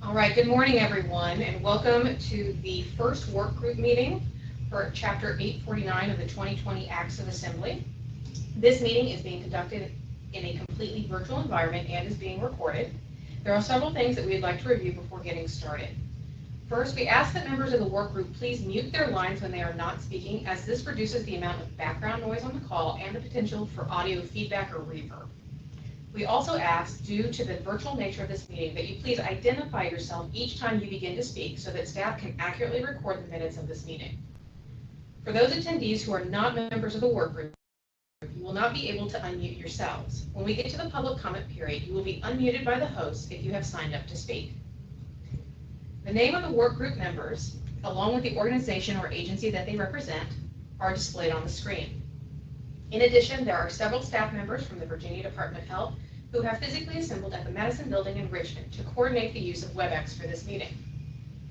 All right, good morning, everyone, and welcome to the first work group meeting for Chapter 849 of the 2020 Acts of Assembly. This meeting is being conducted in a completely virtual environment and is being recorded. There are several things that we'd like to review before getting started. First, we ask that members of the work group please mute their lines when they are not speaking, as this reduces the amount of background noise on the call and the potential for audio feedback or reverb. We also ask, due to the virtual nature of this meeting, that you please identify yourself each time you begin to speak so that staff can accurately record the minutes of this meeting. For those attendees who are not members of the work group, you will not be able to unmute yourselves. When we get to the public comment period, you will be unmuted by the host if you have signed up to speak. The name of the work group members, along with the organization or agency that they represent, are displayed on the screen. In addition, there are several staff members from the Virginia Department of Health who have physically assembled at the Madison Building in Richmond to coordinate the use of WebEx for this meeting.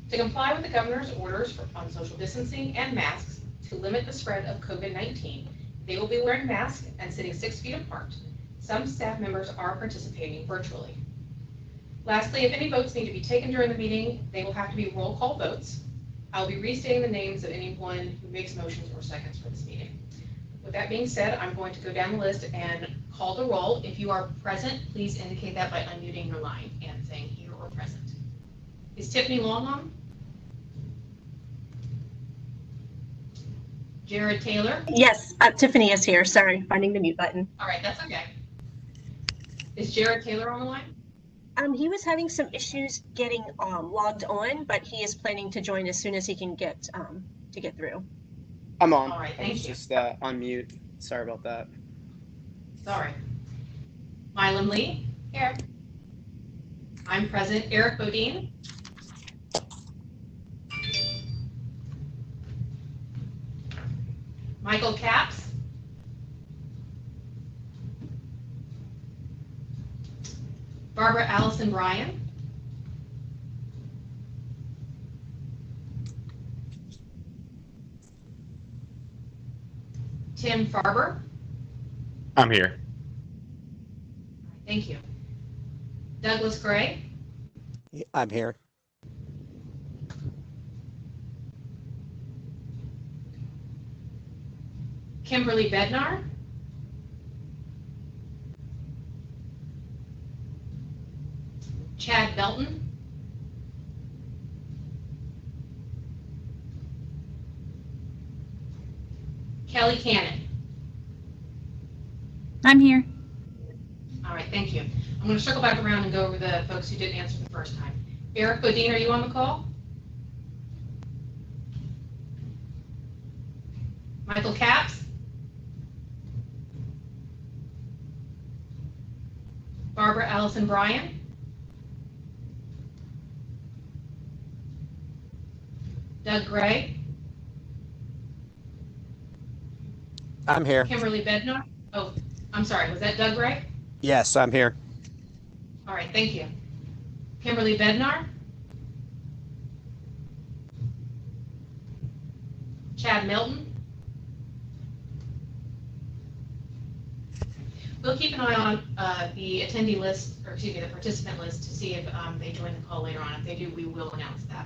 To comply with the governor's orders on social distancing and masks to limit the spread of COVID-19, they will be wearing masks and sitting 6 feet apart. Some staff members are participating virtually. Lastly, if any votes need to be taken during the meeting, they will have to be roll call votes. I'll be restating the names of anyone who makes motions or seconds for this meeting. With that being said, I'm going to go down the list and call the roll. If you are present, please indicate that by unmuting your line and saying here or present. Is Tiffany Long on? Jared Taylor? Yes, Tiffany is here. Sorry, finding the mute button. All right, that's okay. Is Jared Taylor on the line? He was having some issues getting logged on, but he is planning to join as soon as he can get through. I'm on. All right, I was just on mute. Sorry about that. Sorry. Milam Lee? Here. I'm present. Eric Bodine? Michael Capps? Barbara Allison Bryan? Tim Farber? I'm here. Thank you. Douglas Gray? I'm here. Kimberly Bednar? Chad Belton? Kelly Cannon? I'm here. All right, thank you. I'm going to circle back around and go over the folks who didn't answer the first time. Eric Bodine, are you on the call? Michael Capps? Barbara Allison Bryan? Doug Gray? I'm here. Kimberly Bednar? Oh, I'm sorry, was that Doug Gray? Yes, I'm here. All right, thank you. Kimberly Bednar? Chad Milton? We'll keep an eye on the attendee list, or excuse me, the participant list to see if they join the call later on. If they do, we will announce that.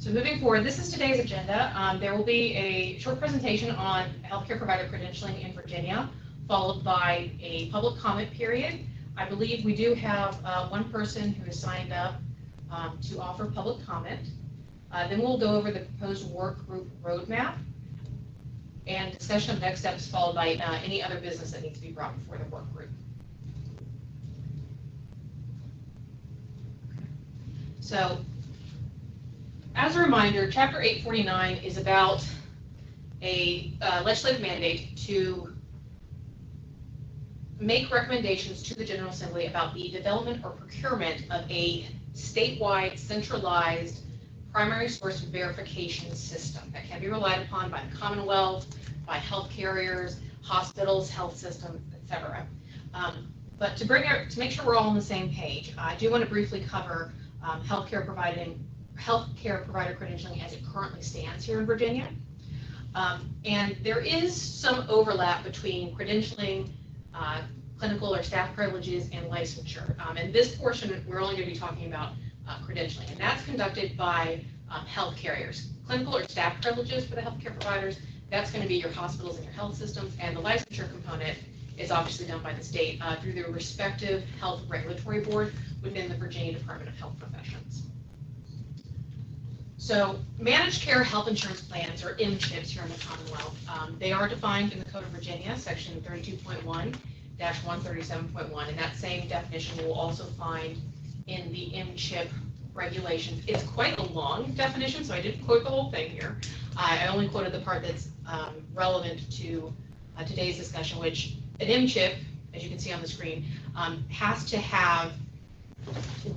So moving forward, this is today's agenda. There will be a short presentation on healthcare provider credentialing in Virginia, followed by a public comment period. I believe we do have one person who has signed up to offer public comment. Then we'll go over the proposed work group roadmap and discussion of next steps, followed by any other business that needs to be brought before the work group. So, as a reminder, Chapter 849 is about a legislative mandate to make recommendations to the General Assembly about the development or procurement of a statewide centralized primary source verification system that can be relied upon by the Commonwealth, by health carriers, hospitals, health systems, etc. But to make sure we're all on the same page, I do want to briefly cover healthcare provider credentialing as it currently stands here in Virginia. And there is some overlap between credentialing, clinical or staff privileges, and licensure. And this portion, we're only going to be talking about credentialing, and that's conducted by health carriers. Clinical or staff privileges for the healthcare providers, that's going to be your hospitals and your health systems, and the licensure component is obviously done by the state through their respective health regulatory board within the Virginia Department of Health Professions. So managed care health insurance plans, or MCHIPs here in the Commonwealth, they are defined in the Code of Virginia, section 32.1-137.1, and that same definition we'll also find in the MCHIP regulations. It's quite a long definition, so I didn't quote the whole thing here. I only quoted the part that's relevant to today's discussion, which an MCHIP, as you can see on the screen, has to have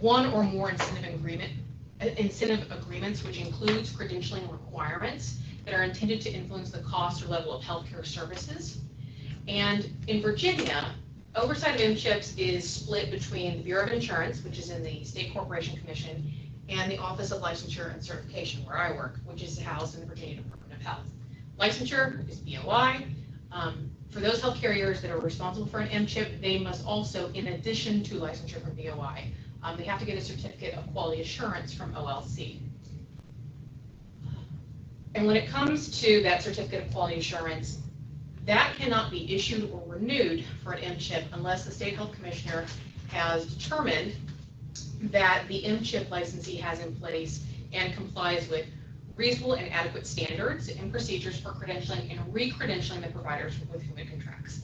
one or more incentive agreements, which includes credentialing requirements that are intended to influence the cost or level of healthcare services. And in Virginia, oversight of MCHIPs is split between the Bureau of Insurance, which is in the State Corporation Commission, and the Office of Licensure and Certification, where I work, which is housed in the Virginia Department of Health. Licensure is BOI. For those health carriers that are responsible for an MCHIP, they must also, in addition to licensure from BOI, they have to get a certificate of quality assurance from OLC. And when it comes to that certificate of quality assurance, that cannot be issued or renewed for an MCHIP unless the state health commissioner has determined that the MCHIP licensee has in place and complies with reasonable and adequate standards and procedures for credentialing and re-credentialing the providers with whom it contracts.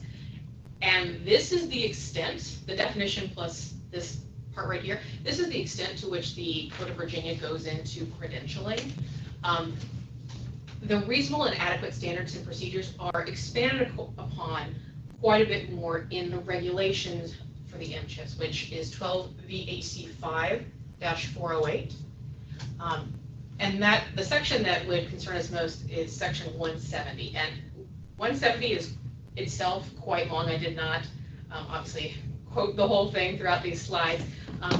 And this is the extent, the definition plus this part right here, this is the extent to which the Code of Virginia goes into credentialing. The reasonable and adequate standards and procedures are expanded upon quite a bit more in the regulations for the MCHIPs, which is 12 VAC 5-408. And that the section that would concern us most is section 170. And 170 is itself quite long. I did not obviously quote the whole thing throughout these slides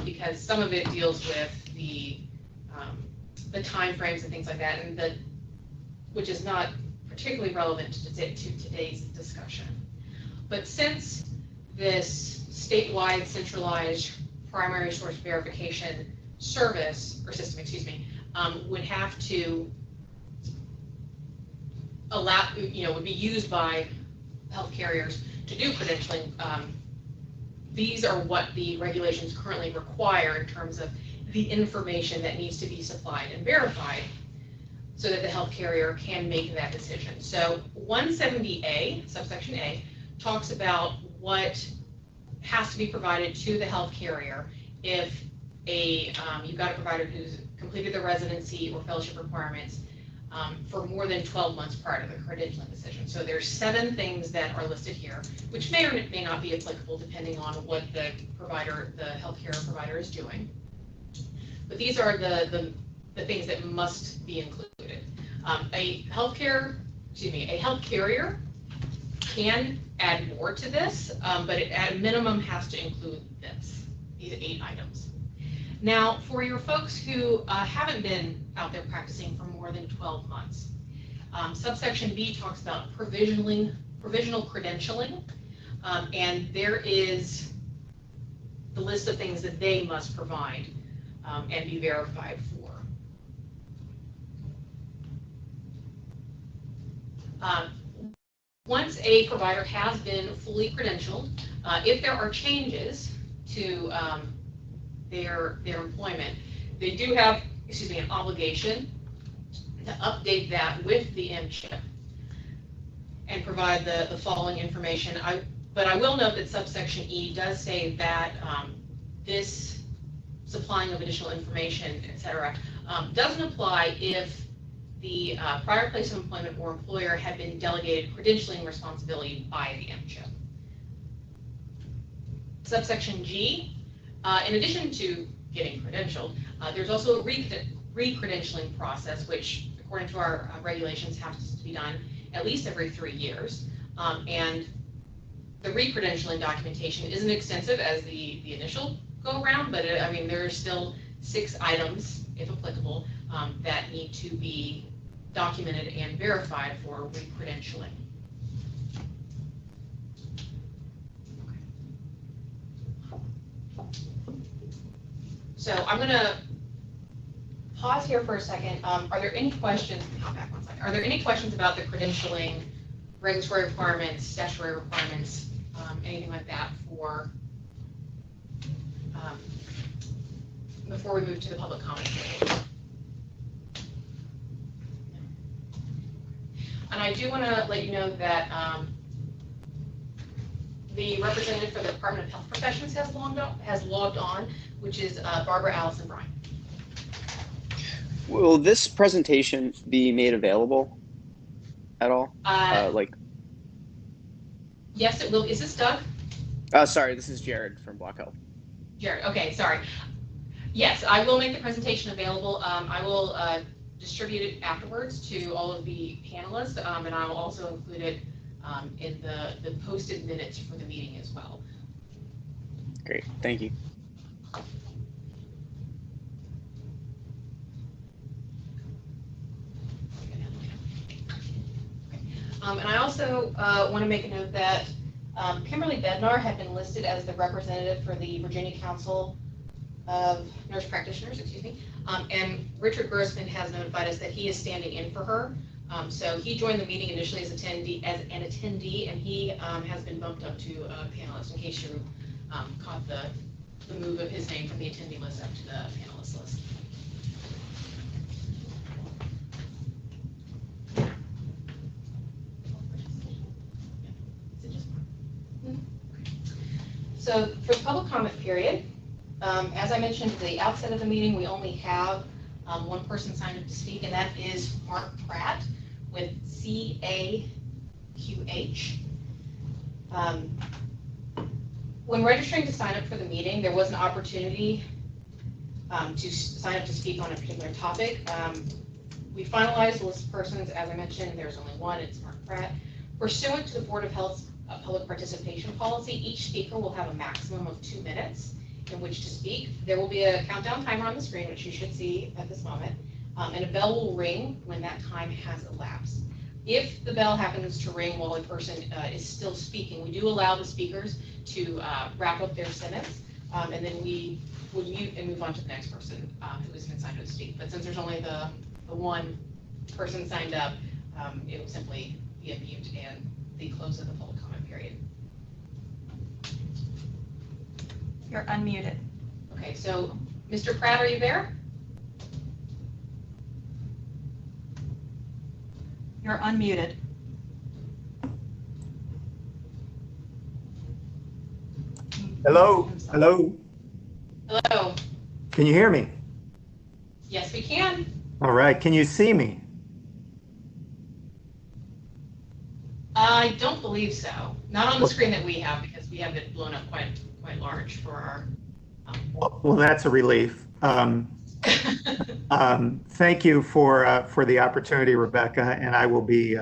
because some of it deals with the time frames and things like that, and which is not particularly relevant to today's discussion. But since this statewide centralized primary source verification service, or system, excuse me, would have to allow, would be used by health carriers to do credentialing, these are what the regulations currently require in terms of the information that needs to be supplied and verified so that the health carrier can make that decision. So 170A, subsection A, talks about what has to be provided to the health carrier if you've got a provider who's completed their residency or fellowship requirements for more than 12 months prior to the credentialing decision. So there's 7 things that are listed here, which may or may not be applicable depending on what the healthcare provider is doing. But these are the things that must be included. A health carrier can add more to this, but it at a minimum has to include these 8 items. Now, for your folks who haven't been out there practicing for more than 12 months, subsection B talks about provisional credentialing, and there is the list of things that they must provide and be verified for. Once a provider has been fully credentialed, if there are changes to their employment, they do have, an obligation to update that with the MCHIP and provide the following information. But I will note that subsection E does say that this supplying of additional information, etc., doesn't apply if the prior place of employment or employer had been delegated credentialing responsibility by the MCHIP. Subsection G, in addition to getting credentialed, there's also a re-credentialing process, which according to our regulations has to be done at least every 3 years. And the re-credentialing documentation isn't extensive as the initial go-around, but there are still 6 items, if applicable, that need to be documented and verified for re-credentialing. So I'm going to pause here for a second. Are there any questions? Hop back one second. Are there any questions about the credentialing, regulatory requirements, statutory requirements, anything like that for before we move to the public comment period? And I do want to let you know that the representative for the Department of Health Professions has logged on, which is Barbara Allison Bryan. Will this presentation be made available at all? Yes, it will. Is this Doug? Sorry, this is Jared from Block Health. Jared, okay, sorry. Yes, I will make the presentation available. I will distribute it afterwards to all of the panelists, and I will also include it in the posted minutes for the meeting as well. Great, thank you. And I also want to make a note that Kimberly Bednar had been listed as the representative for the Virginia Council of Nurse Practitioners, and Richard Grossman has notified us that he is standing in for her. So he joined the meeting initially as an attendee, and he has been bumped up to a panelist, in case you caught the move of his name from the attendee list up to the panelist list. So for the public comment period, as I mentioned at the outset of the meeting, we only have one person signed up to speak, and that is Mark Pratt with CAQH. When registering to sign up for the meeting, there was an opportunity to sign up to speak on a particular topic. We finalized the list of persons. As I mentioned, there's only one, it's Mark Pratt. Pursuant to the Board of Health's public participation policy, each speaker will have a maximum of 2 minutes in which to speak. There will be a countdown timer on the screen, which you should see at this moment, and a bell will ring when that time has elapsed. If the bell happens to ring while a person is still speaking, we do allow the speakers to wrap up their sentence, and then we would mute and move on to the next person who has been signed up to speak. But since there's only the one person signed up, it will simply be a mute and the close of the public comment period. You're unmuted. Okay, so Mr. Pratt, are you there? You're unmuted. Hello, hello. Hello. Can you hear me? Yes, we can. All right. Can you see me? I don't believe so. Not on the screen that we have, because we have it blown up quite large for our. Well, that's a relief. Thank you for the opportunity, Rebecca, and I'll be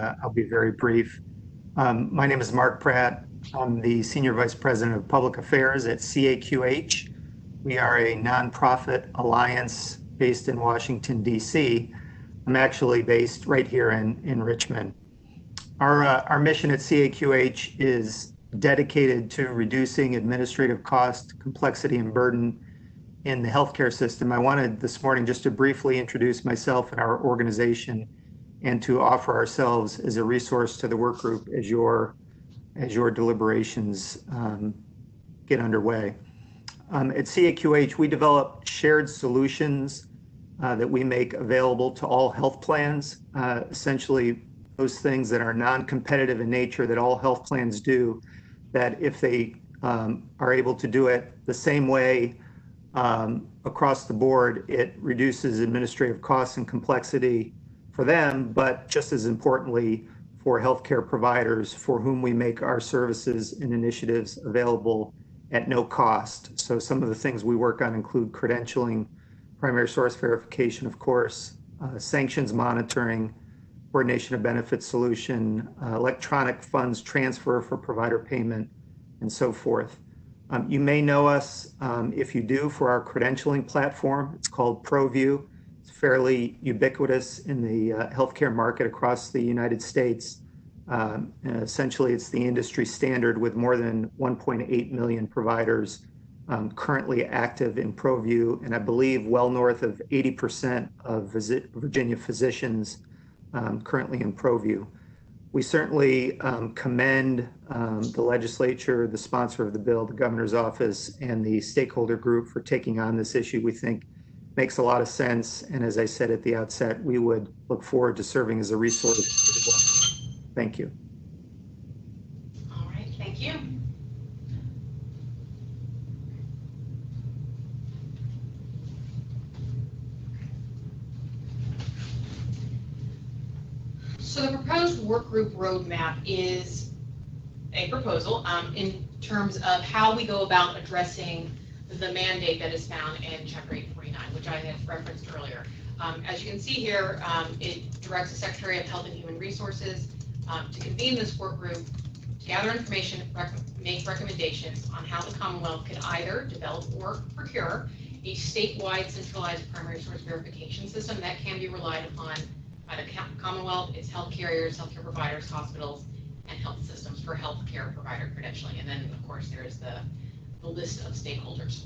very brief. My name is Mark Pratt. I'm the Senior Vice President of Public Affairs at CAQH. We are a nonprofit alliance based in Washington, D.C. I'm actually based right here in Richmond. Our mission at CAQH is dedicated to reducing administrative cost, complexity, and burden in the healthcare system. I wanted this morning just to briefly introduce myself and our organization, and to offer ourselves as a resource to the work group as your deliberations get underway. At CAQH, we develop shared solutions that we make available to all health plans, essentially those things that are non-competitive in nature that all health plans do, that if they are able to do it the same way across the board, it reduces administrative costs and complexity for them, but just as importantly, for healthcare providers for whom we make our services and initiatives available at no cost. So some of the things we work on include credentialing, primary source verification, of course, sanctions monitoring, coordination of benefits solution, electronic funds transfer for provider payment, and so forth. You may know us, if you do, for our credentialing platform. It's called ProView. It's fairly ubiquitous in the healthcare market across the United States. Essentially, it's the industry standard with more than 1.8 million providers currently active in ProView, and I believe well north of 80% of Virginia physicians currently in ProView. We certainly commend the legislature, the sponsor of the bill, the governor's office, and the stakeholder group for taking on this issue. We think makes a lot of sense. And as I said at the outset, we would look forward to serving as a resource. Thank you. All right, thank you. So the proposed work group roadmap is a proposal in terms of how we go about addressing the mandate that is found in Chapter 849, which I had referenced earlier. As you can see here, it directs the Secretary of Health and Human Resources to convene this work group, to gather information, make recommendations on how the Commonwealth could either develop or procure a statewide centralized primary source verification system that can be relied upon by the Commonwealth, its health carriers, healthcare providers, hospitals, and health systems for healthcare provider credentialing. And then, of course, there's the list of stakeholders.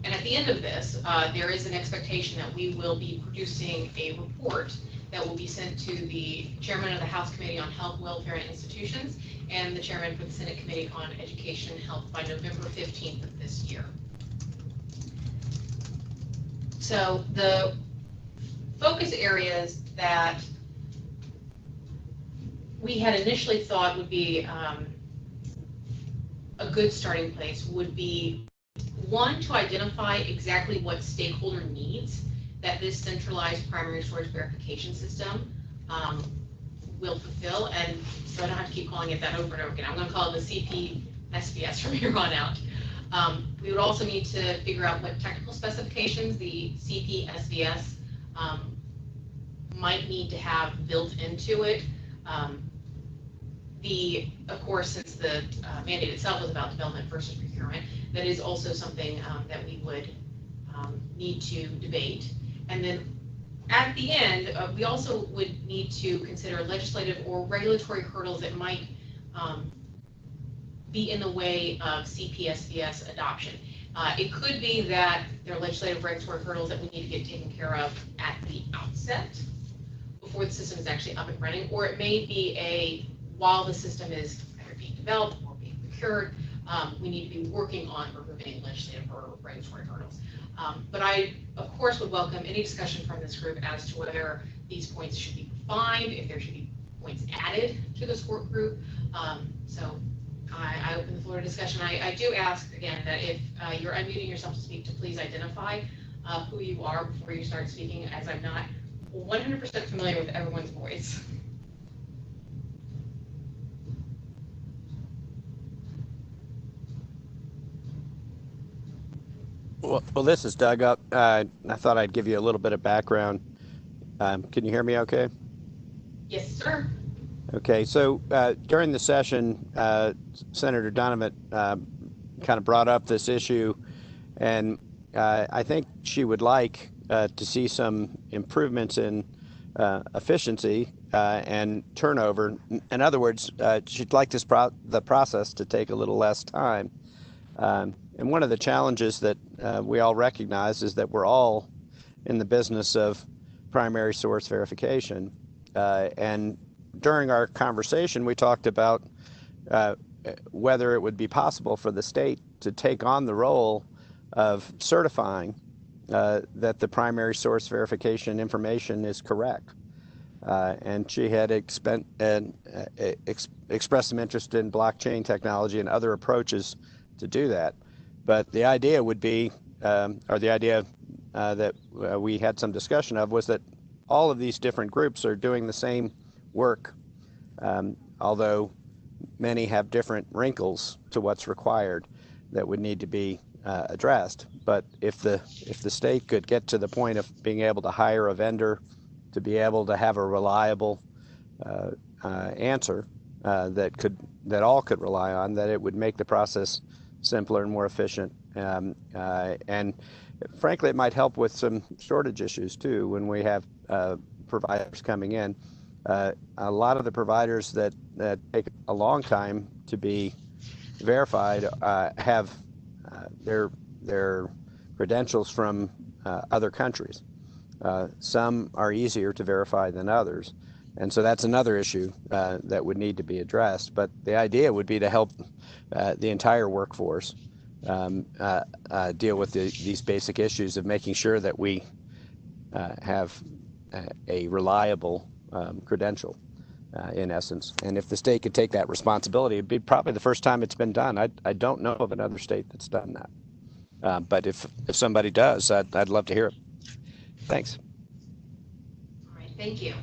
And at the end of this, there is an expectation that we will be producing a report that will be sent to the chairman of the House Committee on Health, Welfare, and Institutions and the chairman for the Senate Committee on Education and Health by November 15th of this year. So the focus areas that we had initially thought would be a good starting place would be, one, to identify exactly what stakeholder needs that this centralized primary source verification system will fulfill. And so I don't have to keep calling it that over and over again. I'm going to call it the CPSVS from here on out. We would also need to figure out what technical specifications the CPSVS might need to have built into it. Of course, since the mandate itself was about development versus procurement, that is also something that we would need to debate. And then at the end, we also would need to consider legislative or regulatory hurdles that might be in the way of CPSVS adoption. It could be that there are legislative regulatory hurdles that we need to get taken care of at the outset before the system is actually up and running, or it may be while the system is either being developed or being procured, we need to be working on removing legislative or regulatory hurdles. But I, of course, would welcome any discussion from this group as to whether these points should be refined, if there should be points added to this work group. So I open the floor to discussion. I do ask, again, that if you're unmuting yourself to speak, to please identify who you are before you start speaking, as I'm not 100% familiar with everyone's voice. Well, this is Doug up. I thought I'd give you a little bit of background. Can you hear me okay? Yes, sir. Okay, so during the session, Senator Donovan kind of brought up this issue, and I think she would like to see some improvements in efficiency and turnover. In other words, she'd like the process to take a little less time. And one of the challenges that we all recognize is that we're all in the business of primary source verification. And during our conversation, we talked about whether it would be possible for the state to take on the role of certifying that the primary source verification information is correct. And she had expressed some interest in blockchain technology and other approaches to do that. But the idea would be, or the idea that we had some discussion of, was that all of these different groups are doing the same work, although many have different wrinkles to what's required that would need to be addressed. But if the state could get to the point of being able to hire a vendor to be able to have a reliable answer that all could rely on, that it would make the process simpler and more efficient. And frankly, it might help with some shortage issues too when we have providers coming in. A lot of the providers that take a long time to be verified have their credentials from other countries. Some are easier to verify than others. And so that's another issue that would need to be addressed. But the idea would be to help the entire workforce deal with these basic issues of making sure that we have a reliable credential, in essence. And if the state could take that responsibility, it'd be probably the first time it's been done. I don't know of another state that's done that. But if somebody does, I'd love to hear it. Thanks. All right, thank you.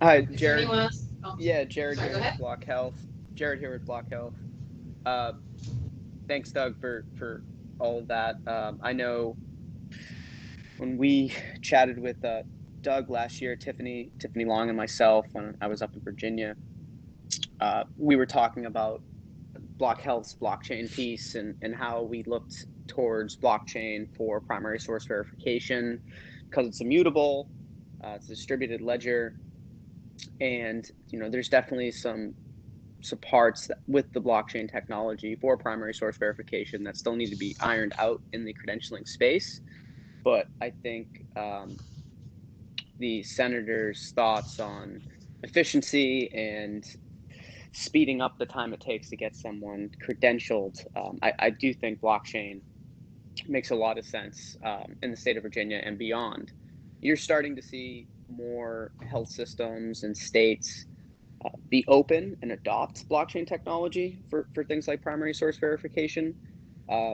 Hi, Is there Jared. anyone else? Oh, Yeah, Jared Sorry, here go with ahead. Block Health. Jared here with Block Health. Thanks, Doug, for all of that. I know when we chatted with Doug last year, Tiffany Long and myself, when I was up in Virginia, we were talking about Block Health's blockchain piece and how we looked towards blockchain for primary source verification because it's immutable, it's a distributed ledger, and there's definitely some parts with the blockchain technology for primary source verification that still need to be ironed out in the credentialing space. But I think the senator's thoughts on efficiency and speeding up the time it takes to get someone credentialed, I do think blockchain makes a lot of sense in the state of Virginia and beyond. You're starting to see more health systems and states be open and adopt blockchain technology for things like primary source verification.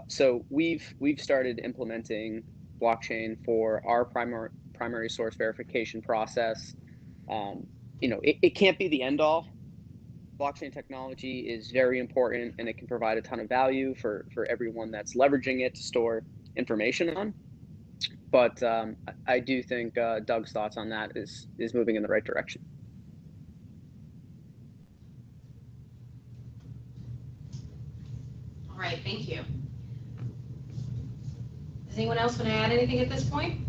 So we've started implementing blockchain for our primary source verification process. It can't be the end all. Blockchain technology is very important and it can provide a ton of value for everyone that's leveraging it to store information on. But I do think Doug's thoughts on that is moving in the right direction. All right, thank you. Does anyone else want to add anything at this point?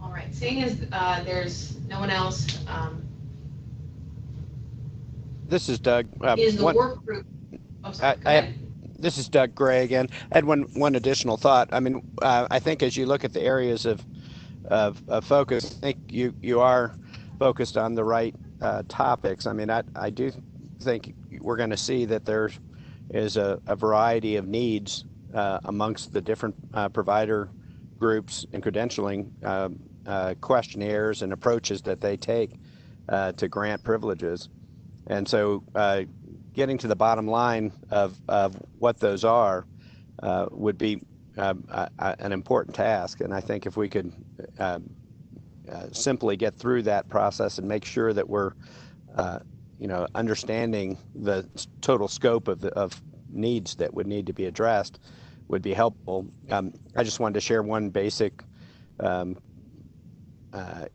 All right, seeing as there's no one else, This is Doug. is the work group. Oh, sorry, go ahead. This is Doug Gray again. I had one additional thought. I mean, I think as you look at the areas of focus, I think you are focused on the right topics. I mean, I do think we're going to see that there is a variety of needs amongst the different provider groups and credentialing questionnaires and approaches that they take to grant privileges. And so getting to the bottom line of what those are would be an important task. And I think if we could simply get through that process and make sure that we're understanding the total scope of needs that would need to be addressed would be helpful. I just wanted to share one basic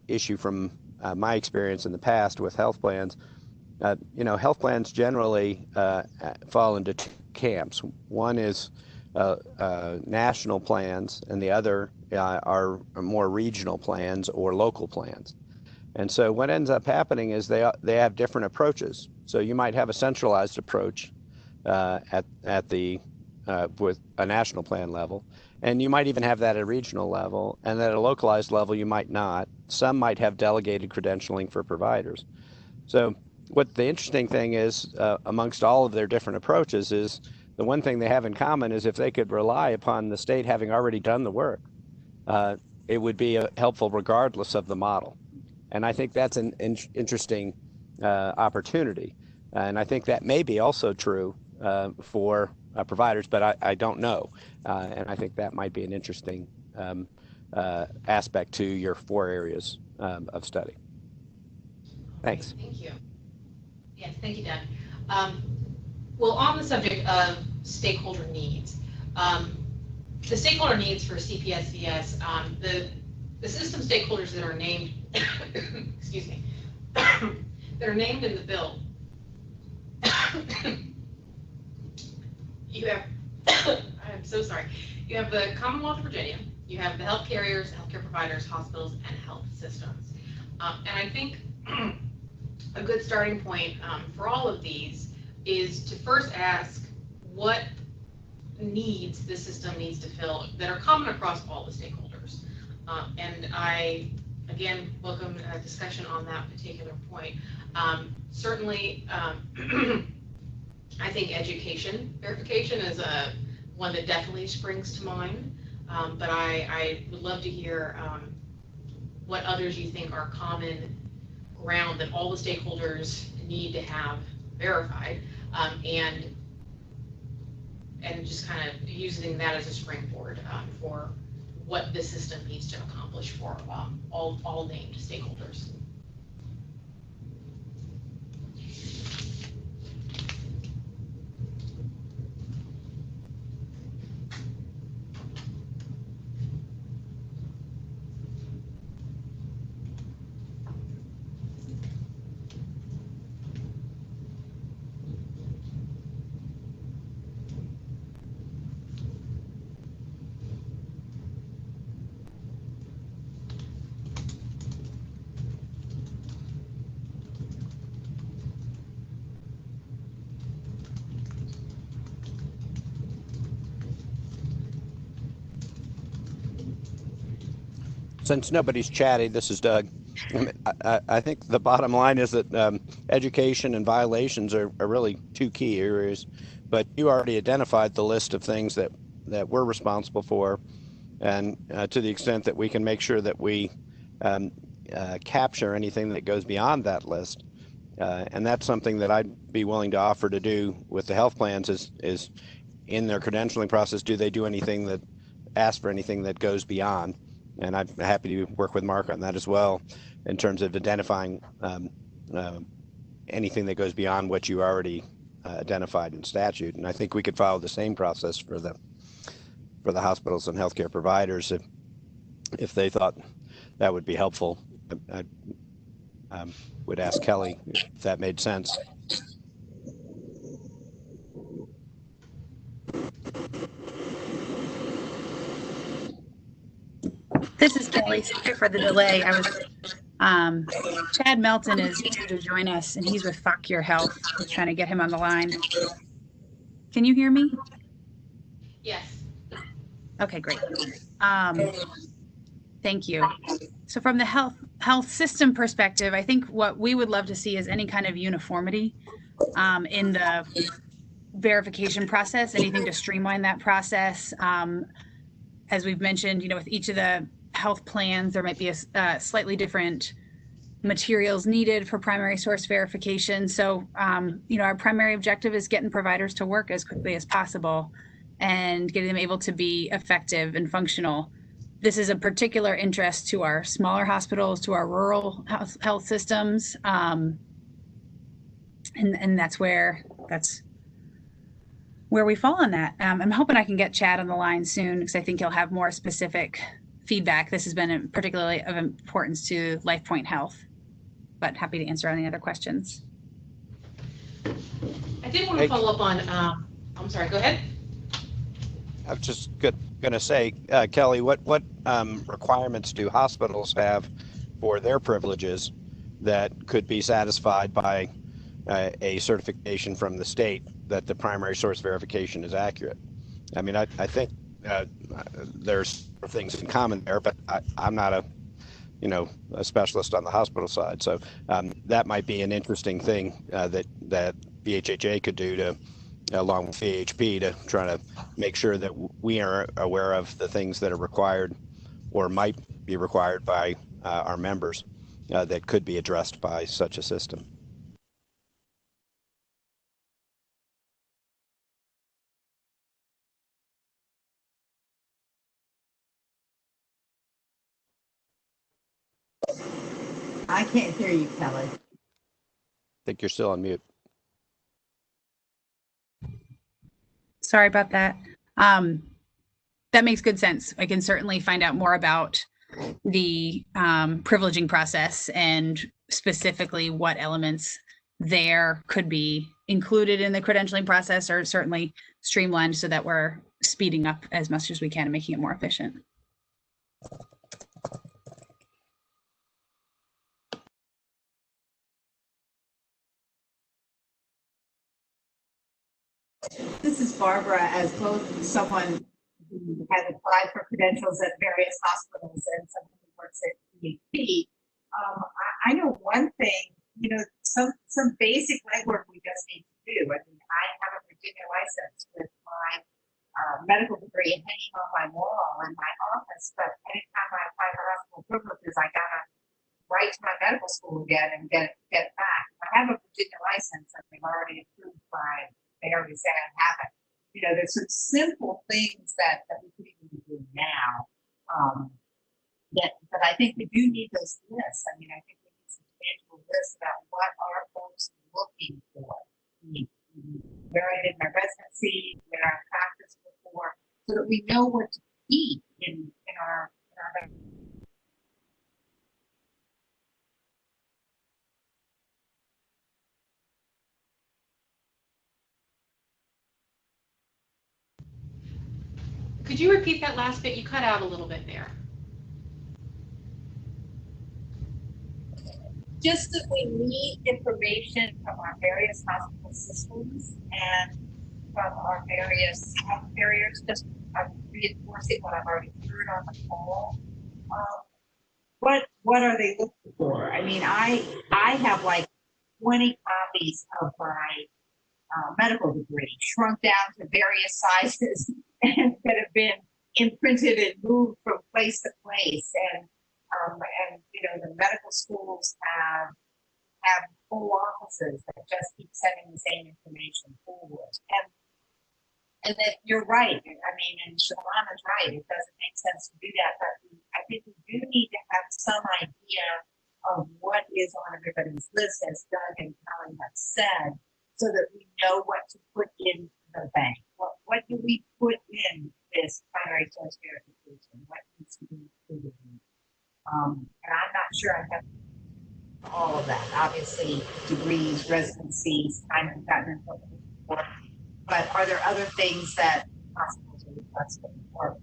issue from my experience in the past with health plans. Health plans generally fall into two camps. One is national plans, and the other are more regional plans or local plans. And so what ends up happening is they have different approaches. So you might have a centralized approach at the with a national plan level, and you might even have that at a regional level, and at a localized level you might not. Some might have delegated credentialing for providers. So what the interesting thing is amongst all of their different approaches is the one thing they have in common is if they could rely upon the state having already done the work, it would be helpful regardless of the model. And I think that's an interesting opportunity. And I think that may be also true for providers, but I don't know. And I think that might be an interesting aspect to your 4 areas of study. Thanks. Okay, thank you. Yes, thank you, Doug. Well, on the subject of stakeholder needs, The stakeholder needs for CPSVS, the system stakeholders that are named, excuse me, that are named in the bill. You have, I'm so sorry. You have the Commonwealth of Virginia, you have the health carriers, healthcare providers, hospitals, and health systems. And I think a good starting point for all of these is to first ask what needs the system needs to fill that are common across all the stakeholders. And I, again, welcome a discussion on that particular point. Certainly, I think education verification is one that definitely springs to mind, but I would love to hear what others you think are common ground that all the stakeholders need to have verified, and just kind of using that as a springboard for what the system needs to accomplish for all named stakeholders. Since nobody's chatty, this is Doug. I think the bottom line is that education and violations are really two key areas, but you already identified the list of things that we're responsible for, and to the extent that we can make sure that we capture anything that goes beyond that list, and that's something that I'd be willing to offer to do with the health plans is in their credentialing process, do they do anything that asks for anything that goes beyond? And I'm happy to work with Mark on that as well, in terms of identifying anything that goes beyond what you already identified in statute. And I think we could follow the same process for the hospitals and healthcare providers if they thought that would be helpful. I would ask Kelly if that made sense. This is Kelly. Sorry for the delay. Chad Melton is due to join us, and he's with Fuck Your Health. I was trying to get him on the line. Can you hear me? Yes. Okay, great. Thank you. So from the health system perspective, I think what we would love to see is any kind of uniformity in the verification process, anything to streamline that process. As we've mentioned, with each of the health plans, there might be a slightly different materials needed for primary source verification. So, our primary objective is getting providers to work as quickly as possible and getting them able to be effective and functional. This is a particular interest to our smaller hospitals, to our rural health systems. And that's where we fall on that. I'm hoping I can get Chad on the line soon, because I think he'll have more specific feedback. This has been particularly of importance to LifePoint Health, but happy to answer any other questions. I did want to follow up on, I'm sorry, go ahead. I was just going to say, Kelly, what requirements do hospitals have for their privileges that could be satisfied by a certification from the state that the primary source verification is accurate? I mean, I think there's things in common there, but I'm not a specialist on the hospital side. So that might be an interesting thing that VHHA could do to, along with VHP, to try to make sure that we are aware of the things that are required or might be required by our members that could be addressed by such a system. I can't hear you, Kelly. I think you're still on mute. Sorry about that. That makes good sense. I can certainly find out more about the privileging process and specifically what elements there could be included in the credentialing process, or certainly streamlined so that we're speeding up as much as we can and making it more efficient. This is Barbara, as both someone who has applied for credentials at various hospitals and someone who works at PHP. I know one thing, some basic legwork we just need to do. I mean, I have a Virginia license with my medical degree hanging on my wall in my office, but anytime I apply for hospital privileges, I gotta write to my medical school again and get it back. I have a Virginia license and they've already approved they already say I have it. There's some simple things that we could even be doing now. But I think we do need those lists. I mean, I think we need some tangible lists about what are folks looking for. Where I did my residency, where I practiced before, so that we know what to keep in our Could you repeat that last bit? You cut out a little bit there. just that we need information from our various hospital systems and from our various health carriers, just reinforcing what I've already heard on the call. What are they looking for? I mean, I have like 20 copies of my medical degree, shrunk down to various sizes, and that have been imprinted and moved from place to place. And the medical schools have full offices that just keep sending the same information forward. And that you're right. I mean, and Shalana's right. It doesn't make sense to do that, but I think we do need to have some idea of what is on everybody's list, as Doug and Kelly have said, so that we know what to put in the bank. What do we put in this primary source verification? What needs to be included in it? And I'm not sure I have all of that. Obviously, degrees, residencies, time and gotten for. But are there other things that hospitals are requesting or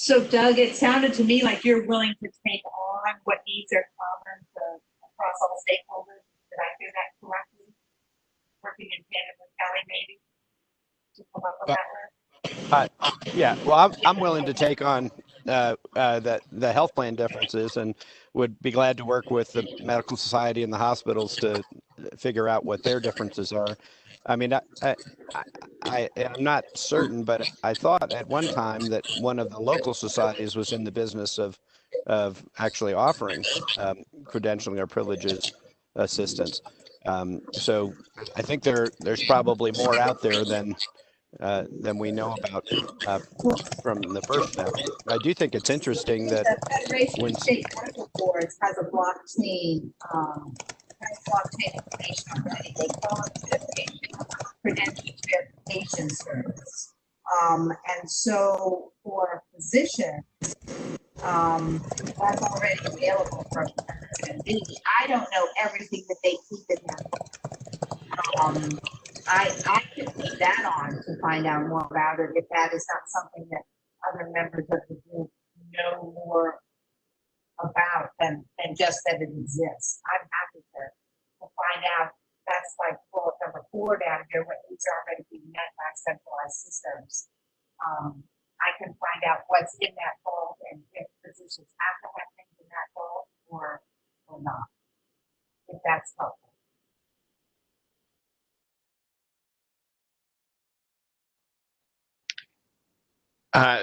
So, Doug, it sounded to me like you're willing to take on what needs are common across all stakeholders. Did I hear that correctly? Working in tandem with Kelly, maybe, to come up with that list? Yeah, well, I'm willing to take on the health plan differences, and would be glad to work with the medical society and the hospitals to figure out what their differences are. I mean, I'm not certain, but I thought at one time that one of the local societies was in the business of actually offering credentialing or privileges assistance. So I think there's probably more out there than we know about from the first step. I do think it's interesting that the Federation of State Medical Boards has a blockchain information already. They call it credential verification service. And so for physicians, that's already available for MD. I don't know everything that they keep in there. I could take that on to find out more about it if that is not something that other members of the group know more about than just that it exists. I'm happy to find out. That's like bullet number 4 down here, what needs are already being met by centralized systems. I can find out what's in that vault and if physicians have to have things in that vault or not, if that's helpful.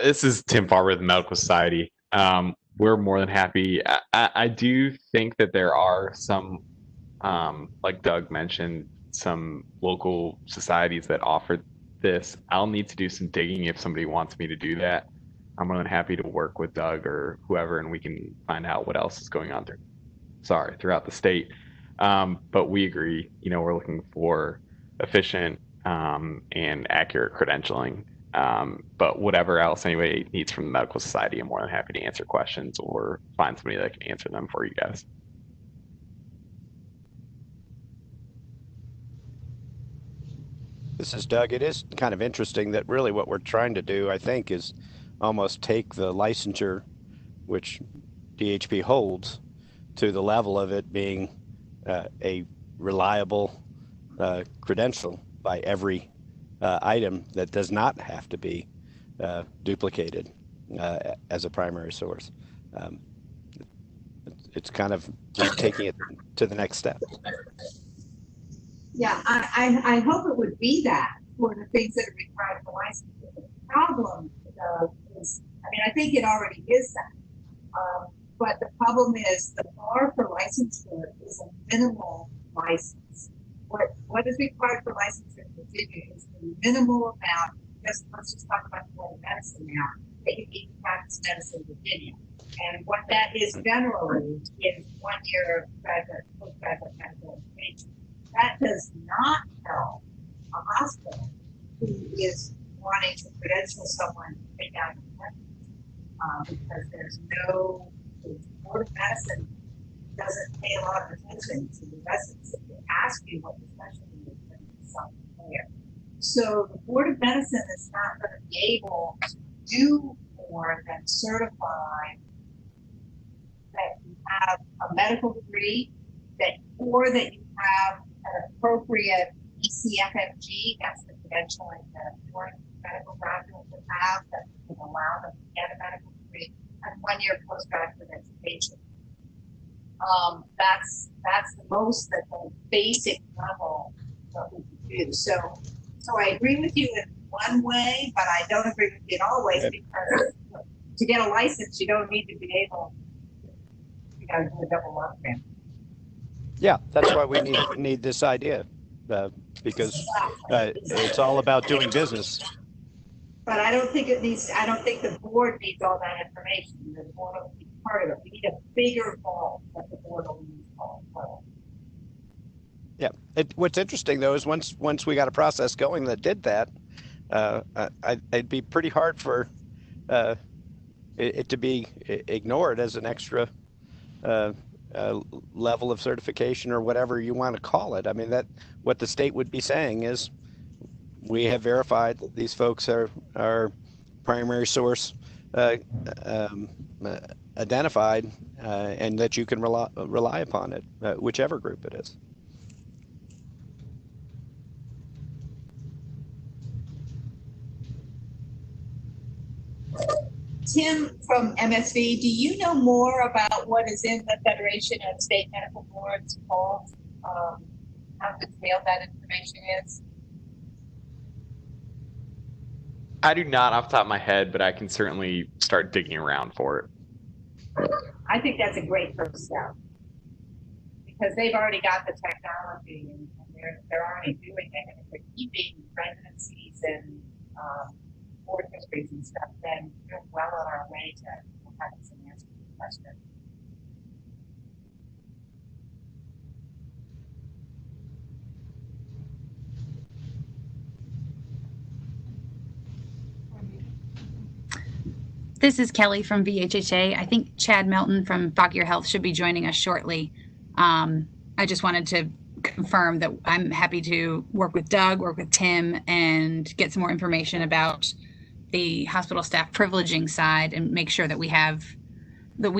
This is Tim Farber with the Medical Society. We're more than happy. I do think that there are some, like Doug mentioned, some local societies that offer this. I'll need to do some digging if somebody wants me to do that. I'm more than happy to work with Doug or whoever, and we can find out what else is going on throughout the state. But we agree, we're looking for efficient and accurate credentialing. But whatever else anybody needs from the Medical Society, I'm more than happy to answer questions or find somebody that can answer them for you guys. This is Doug. It is kind of interesting that really what we're trying to do, I think, is almost take the licensure, which DHP holds, to the level of it being a reliable credential by every item that does not have to be duplicated as a primary source. It's kind of just taking it to the next step. Yeah, I hope it would be that for the things that are required for licensure. The problem is, I think it already is that. But the problem is the bar for licensure is a minimal license. What is required for licensure in Virginia is the minimal amount. Let's just talk about the medicine now. That you need to practice medicine in Virginia. And what that is generally is 1 year postgraduate medical education. That does not help a hospital who is wanting to credential someone to take out the because there's no, the Board of Medicine doesn't pay a lot of attention to the residents. They ask you what the specialty is when it's self-care. So the Board of Medicine is not going to be able to do more than certify that you have a medical degree, or that you have an appropriate ECFMG, that's the credentialing that foreign medical graduates would have that would allow them to get a medical degree, and 1 year postgraduate education. That's the most that the basic level that we can do. So I agree with you in one way, but I don't agree with you in all ways, because to get a license, you don't need to be able to do a double lockdown. Yeah, that's why we need this idea, because it's all about doing business. But I don't think the board needs all that information. The board will be part of it. We need a bigger vault that the board will use all. Yeah. What's interesting though is once we got a process going that did that, it'd be pretty hard for it to be ignored as an extra level of certification or whatever you want to call it. I mean, that what the state would be saying is, we have verified that these folks are primary source identified, and that you can rely upon it, whichever group it is. Tim from MSV, do you know more about what is in the Federation of State Medical Boards called? How detailed that information is? I do not off the top of my head, but I can certainly start digging around for it. I think that's a great first step, because they've already got the technology and they're already doing it. And if they're keeping residencies and board histories and stuff, then we're well on our way to having some answers to the question. This is Kelly from VHHA. I think Chad Melton from Fauquier Health should be joining us shortly. I just wanted to confirm that I'm happy to work with Doug, work with Tim, and get some more information about the hospital staff privileging side and make sure that we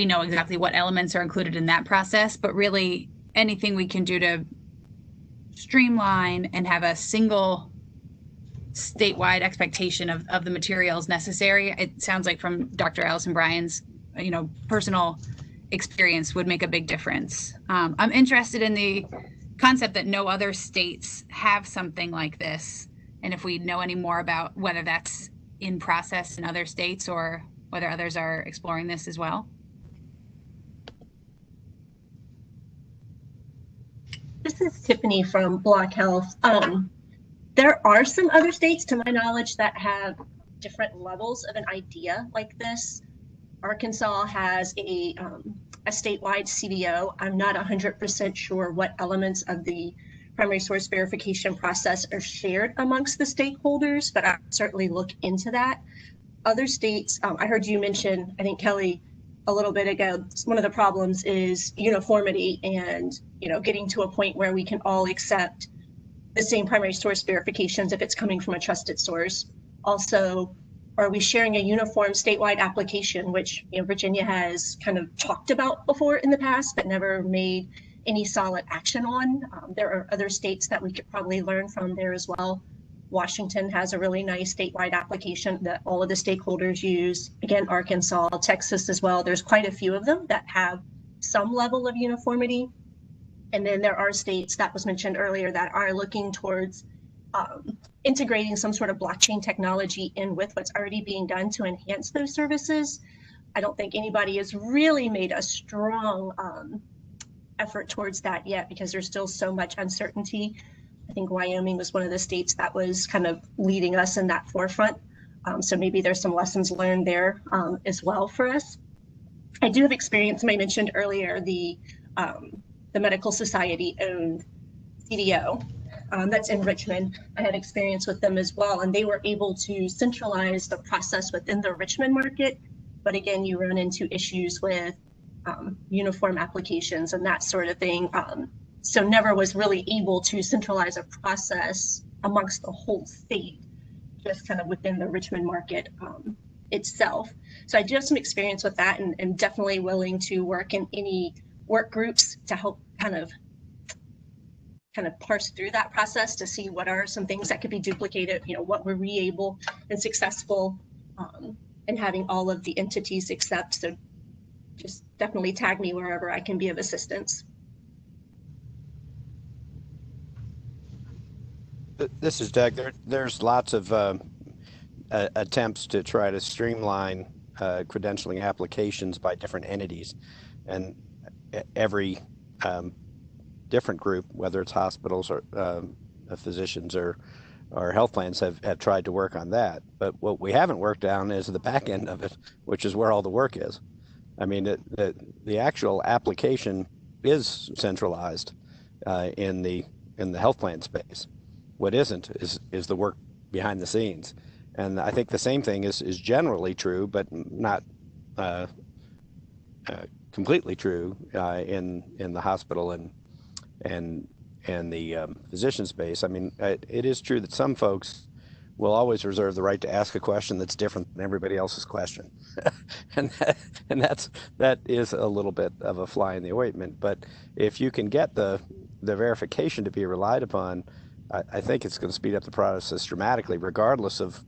know exactly what elements are included in that process. But really, anything we can do to streamline and have a single statewide expectation of the materials necessary, it sounds like from Dr. Allison Bryan's personal experience, would make a big difference. I'm interested in the concept that no other states have something like this, and if we know any more about whether that's in process in other states, or whether others are exploring this as well? This is Tiffany from Block Health. There are some other states, to my knowledge, that have different levels of an idea like this. Arkansas has a statewide CDO. I'm not 100% sure what elements of the primary source verification process are shared amongst the stakeholders, but I'll certainly look into that. Other states, I heard you mention, I think Kelly, a little bit ago, one of the problems is uniformity and getting to a point where we can all accept the same primary source verifications if it's coming from a trusted source. Also, are we sharing a uniform statewide application, which Virginia has kind of talked about before in the past, but never made any solid action on? There are other states that we could probably learn from there as well. Washington has a really nice statewide application that all of the stakeholders use. Again, Arkansas, Texas as well. There's quite a few of them that have some level of uniformity. And then there are states that was mentioned earlier that are looking towards integrating some sort of blockchain technology in with what's already being done to enhance those services. I don't think anybody has really made a strong effort towards that yet because there's still so much uncertainty. I think Wyoming was one of the states that was kind of leading us in that forefront. So maybe there's some lessons learned there as well for us. I do have experience, I mentioned earlier, the Medical Society owned CDO that's in Richmond. I had experience with them as well, and they were able to centralize the process within the Richmond market. But again, you run into issues with uniform applications and that sort of thing. So never was really able to centralize a process amongst the whole state, just kind of within the Richmond market itself. So I do have some experience with that, and definitely willing to work in any work groups to help kind of parse through that process to see what are some things that could be duplicated, what were we able and successful in having all of the entities accept. So just definitely tag me wherever I can be of assistance. This is Doug. There's lots of attempts to try to streamline credentialing applications by different entities, and every different group, whether it's hospitals or physicians or health plans, have tried to work on that. But what we haven't worked on is the back end of it, which is where all the work is. I mean, the actual application is centralized in the health plan space. What isn't is the work behind the scenes. And I think the same thing is generally true, but not completely true in the hospital and the physician space. I mean, it is true that some folks will always reserve the right to ask a question that's different than everybody else's question, and that is a little bit of a fly in the ointment. But if you can get the verification to be relied upon, I think it's going to speed up the process dramatically, regardless of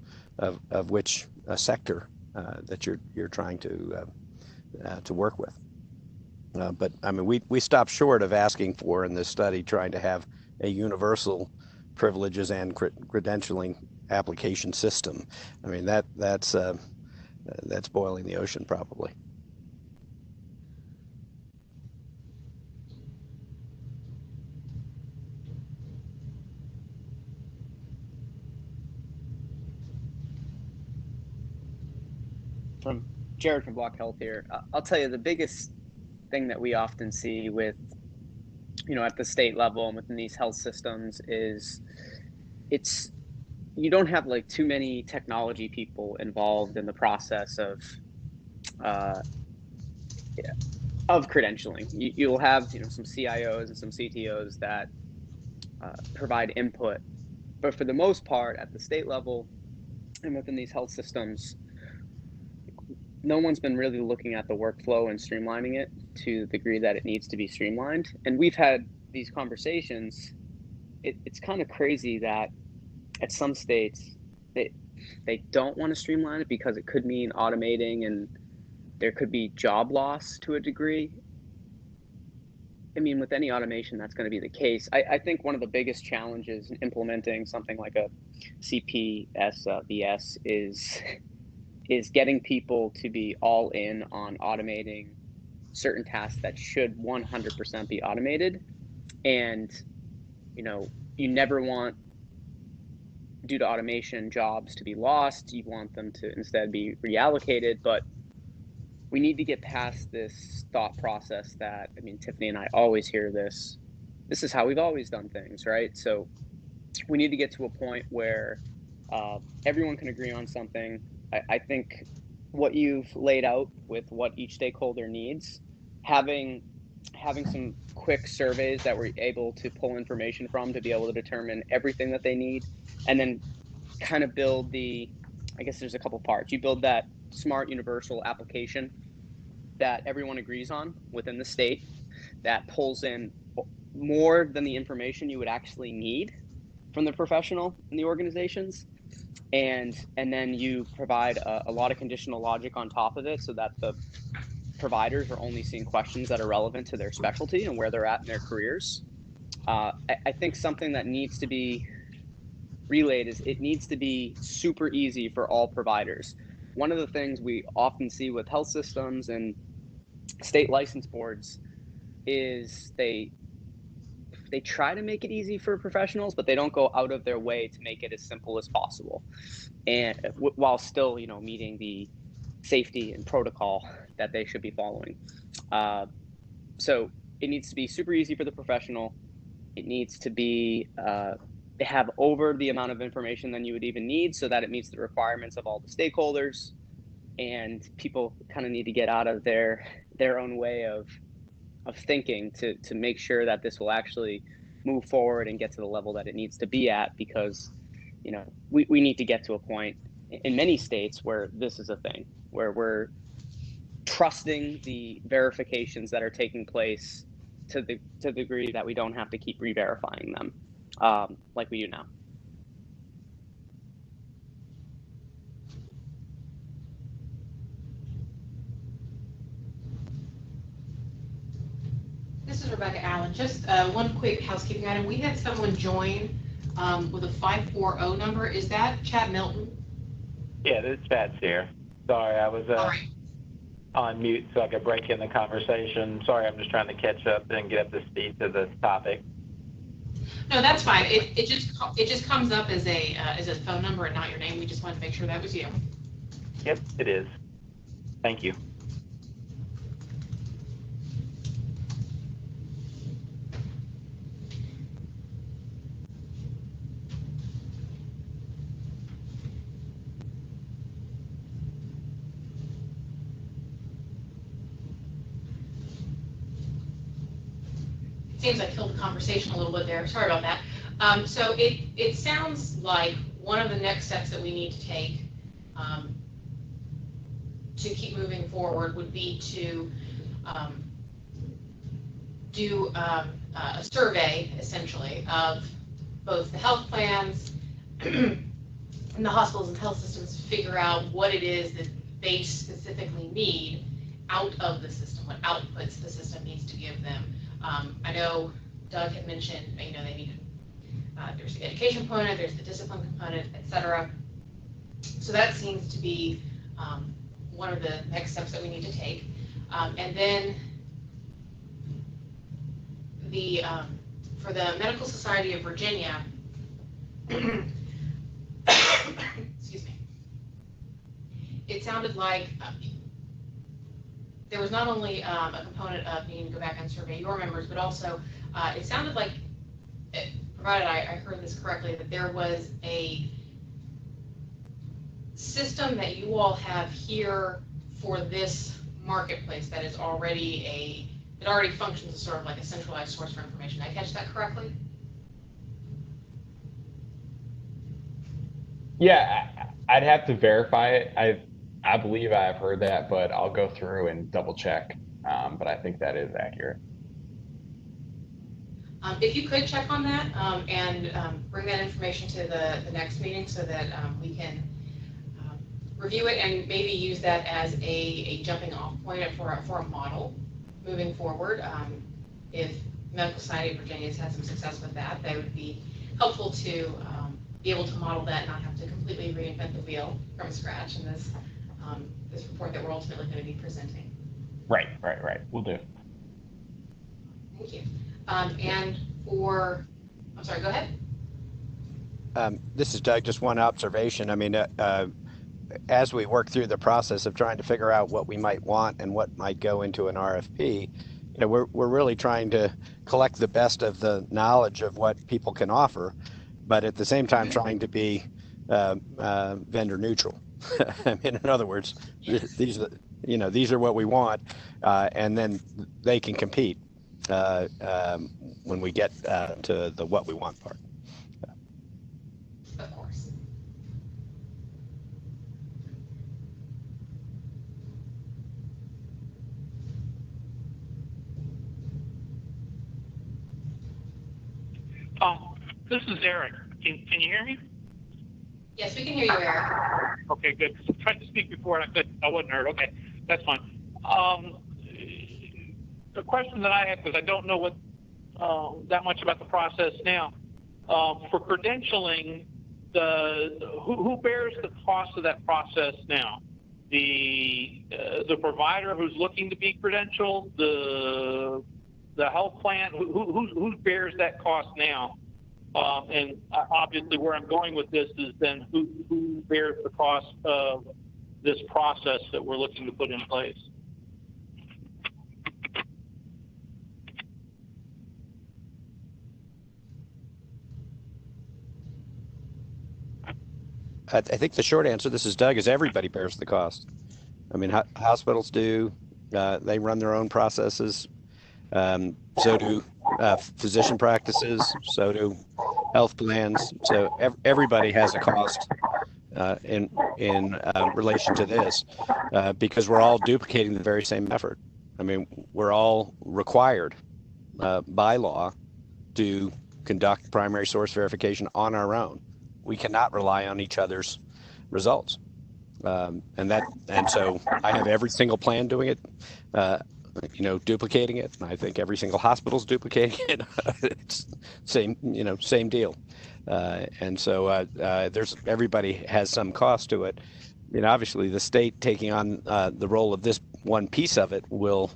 which sector that you're trying to work with. But I mean, we stopped short of asking for in this study trying to have a universal privileges and credentialing application system. I mean, that's boiling the ocean probably. From Jared from Block Health here. I'll tell you the biggest thing that we often see with, at the state level and within these health systems is you don't have like too many technology people involved in the process of credentialing. You'll have some CIOs and some CTOs that provide input, but for the most part at the state level and within these health systems, no one's been really looking at the workflow and streamlining it to the degree that it needs to be streamlined. And we've had these conversations. It's kind of crazy that at some states they don't want to streamline it because it could mean automating and there could be job loss to a degree. I mean, with any automation, that's going to be the case. I think one of the biggest challenges in implementing something like a CPSVS is getting people to be all in on automating certain tasks that should 100% be automated. And, you know, you never want, due to automation, jobs to be lost. You want them to instead be reallocated. But we need to get past this thought process that, I mean, Tiffany and I always hear this. This is how we've always done things, right? So we need to get to a point where everyone can agree on something. I think what you've laid out with what each stakeholder needs, having some quick surveys that we're able to pull information from to be able to determine everything that they need, and then kind of build I guess there's a couple parts. You build that smart universal application that everyone agrees on within the state that pulls in more than the information you would actually need from the professional in the organizations. And then you provide a lot of conditional logic on top of it so that the providers are only seeing questions that are relevant to their specialty and where they're at in their careers. I think something that needs to be relayed is it needs to be super easy for all providers. One of the things we often see with health systems and state license boards is they try to make it easy for professionals, but they don't go out of their way to make it as simple as possible, and while still, you know, meeting the safety and protocol that they should be following. So it needs to be super easy for the professional. It needs to be have over the amount of information than you would even need so that it meets the requirements of all the stakeholders, and people kind of need to get out of their own way of thinking to make sure that this will actually move forward and get to the level that it needs to be at, because, you know, we need to get to a point in many states where this is a thing, where we're trusting the verifications that are taking place to the degree that we don't have to keep re-verifying them like we do now. This is Rebecca Allen. Just one quick housekeeping item. We had someone join with a 540 number. Is that Chad Milton? Yeah, this is Pat's here. Sorry, I was All right. on mute so I could break in the conversation. Sorry, I'm just trying to catch up and get up to speed to this topic. No, that's fine. It just comes up as a phone number and not your name. We just wanted to make sure that was you. Yep, it is. Thank you. Seems I killed the conversation a little bit there. Sorry about that. So it sounds like one of the next steps that we need to take to keep moving forward would be to do a survey, essentially, of both the health plans and the hospitals and health systems to figure out what it is that they specifically need out of the system, what outputs the system needs to give them. I know Doug had mentioned, you know, they need, there's the education component, there's the discipline component, etc. So that seems to be one of the next steps that we need to take. And then the for the Medical Society of Virginia, excuse me, it sounded like there was not only a component of needing to go back and survey your members, but also it sounded like, provided I heard this correctly, that there was a system that you all have here for this marketplace that is already it already functions as sort of like a centralized source for information. Did I catch that correctly? Yeah, I'd have to verify it. I believe I've heard that, but I'll go through and double check. But I think that is accurate. If you could check on that and bring that information to the next meeting so that we can review it and maybe use that as a jumping off point for a model moving forward. If Medical Society of Virginia has had some success with that. That would be helpful to be able to model that, not have to completely reinvent the wheel from scratch in this this report that we're ultimately going to be presenting. Right. We'll do. Thank you. And for, I'm sorry, go ahead. This is Doug. Just one observation. I mean, as we work through the process of trying to figure out what we might want and what might go into an RFP, you know, we're really trying to collect the best of the knowledge of what people can offer, but at the same time trying to be vendor neutral. I mean, in other words, these are what we want, and then they can compete when we get to the what we want part. Of course. This is Eric. Can you hear me? Yes, we can hear you, Eric. Okay, good. I tried to speak before and I wasn't heard. Okay, that's fine. The question that I had, because I don't know what that much about the process now, for credentialing, who bears the cost of that process now? The provider who's looking to be credentialed, the health plan, who bears that cost now? And obviously where I'm going with this is then who bears the cost of this process that we're looking to put in place? I think the short answer, this is Doug, is everybody bears the cost. I mean, hospitals do, they run their own processes. So do physician practices, so do health plans. So everybody has a cost in relation to this because we're all duplicating the very same effort. I mean, we're all required by law to conduct primary source verification on our own. We cannot rely on each other's results. And so I have every single plan doing it, duplicating it. And I think every single hospital's duplicating it. It's same deal. And so everybody has some cost to it. I mean, obviously the state taking on the role of this one piece of it will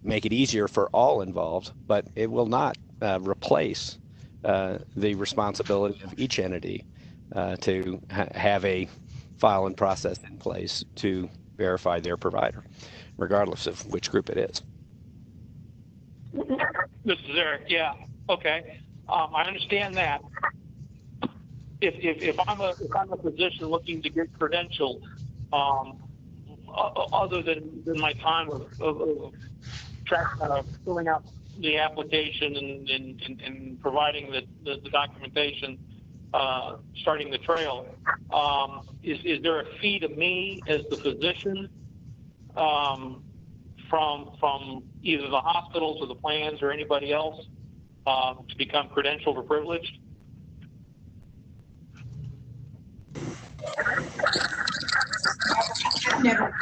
make it easier for all involved, but it will not replace the responsibility of each entity to have a file and process in place to verify their provider, regardless of which group it is. This is Eric. Yeah. Okay. I understand that. If I'm a physician looking to get credentialed, other than my time of filling out the application and providing the documentation, starting the trail, is there a fee to me as the physician from either the hospitals or the plans or anybody else to become credentialed or privileged? I've never.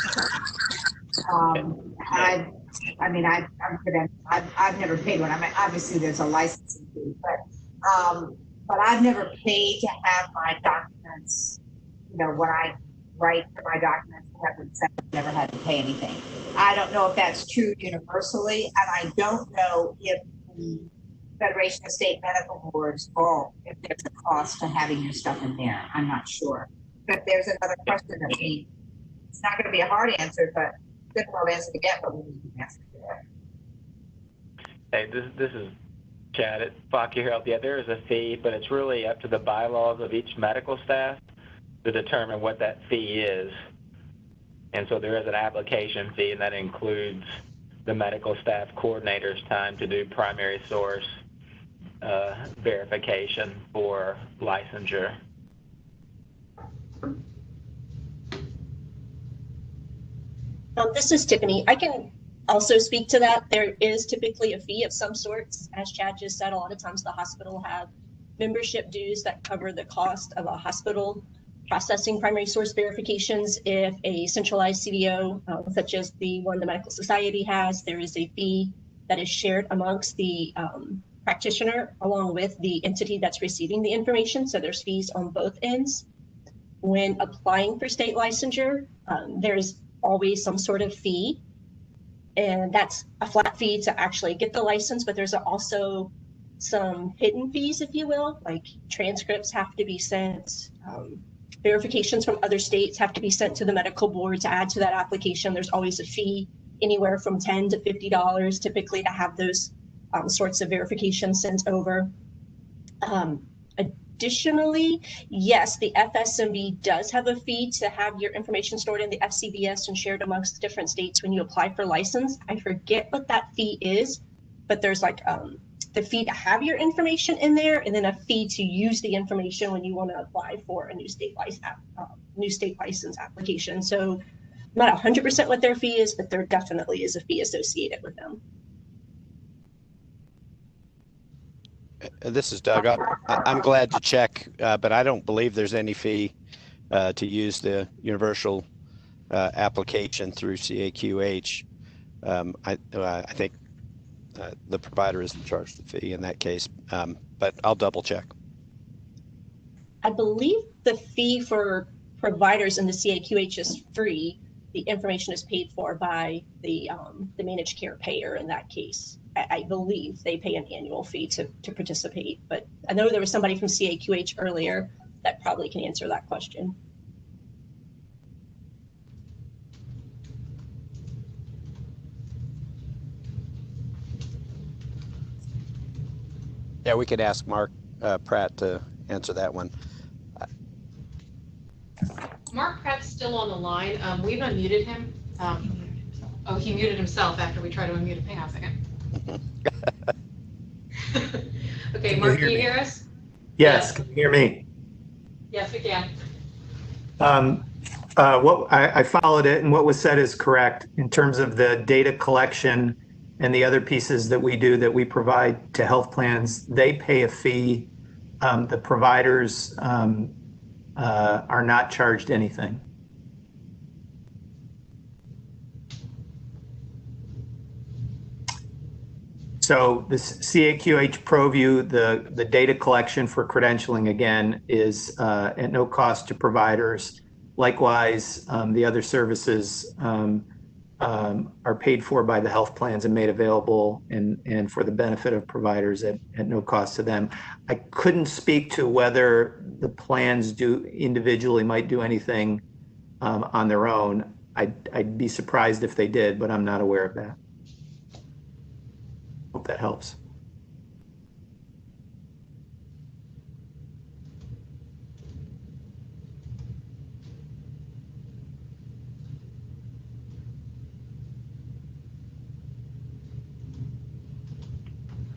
I've never paid one. I mean, obviously there's a licensing fee, but I've never paid to have my documents. When I write for my documents, I've never had to pay anything. I don't know if that's true universally, and I don't know if the Federation of State Medical Boards or if there's a cost to having your stuff in there. I'm not sure. But there's another question that it's not going to be a hard answer, but difficult answer to get, but we need an answer to it. Hey, this is Chad at Fokker Health. Yeah, there is a fee, but it's really up to the bylaws of each medical staff to determine what that fee is. And so there is an application fee, and that includes the medical staff coordinator's time to do primary source verification for licensure. This is Tiffany. I can also speak to that. There is typically a fee of some sorts. As Chad just said, a lot of times the hospital have membership dues that cover the cost of a hospital processing primary source verifications. If a centralized CDO, such as the one the Medical Society has, there is a fee that is shared amongst the practitioner along with the entity that's receiving the information. So there's fees on both ends. When applying for state licensure, there's always some sort of fee, and that's a flat fee to actually get the license, but there's also some hidden fees, if you will, like transcripts have to be sent, verifications from other states have to be sent to the medical board to add to that application. There's always a fee, anywhere from $10 to $50 typically, to have those sorts of verifications sent over. Additionally, yes, the FSMB does have a fee to have your information stored in the FCBS and shared amongst different states when you apply for license. I forget what that fee is, but there's like the fee to have your information in there, and then a fee to use the information when you want to apply for a new state license application. So not 100% what their fee is, but there definitely is a fee associated with them. This is Doug. I'm glad to check, but I don't believe there's any fee to use the universal application through CAQH. I think the provider isn't charged the fee in that case, but I'll double check. I believe the fee for providers in the CAQH is free. The information is paid for by the managed care payer in that case. I believe they pay an annual fee to participate, but I know there was somebody from CAQH earlier that probably can answer that question. Yeah, we could ask Mark Pratt to answer that one. Mark Pratt's still on the line. We've unmuted him. Oh, he muted himself after we tried to unmute him. Hang on a second. Okay, Mark, can you hear us? Yes, can you hear me? Yes, we can. I followed it, and what was said is correct in terms of the data collection and the other pieces that we do that we provide to health plans. They pay a fee. The providers are not charged anything. So the CAQH ProView, the data collection for credentialing, again, is at no cost to providers. Likewise, the other services are paid for by the health plans and made available and for the benefit of providers at no cost to them. I couldn't speak to whether the plans individually might do anything on their own. I'd be surprised if they did, but I'm not aware of that. Hope that helps.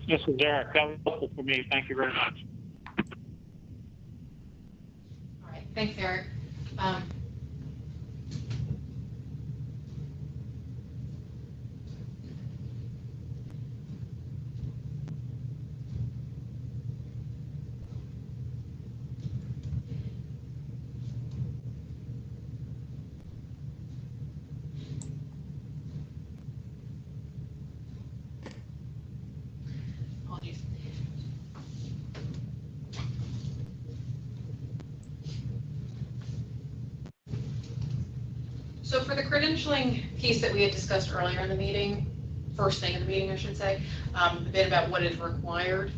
This is Eric. That was helpful for me. Thank you very much. All right, thanks, Eric. Apologies. So for the credentialing piece that we had discussed earlier in the meeting, first thing in the meeting, I should say, a bit about what is required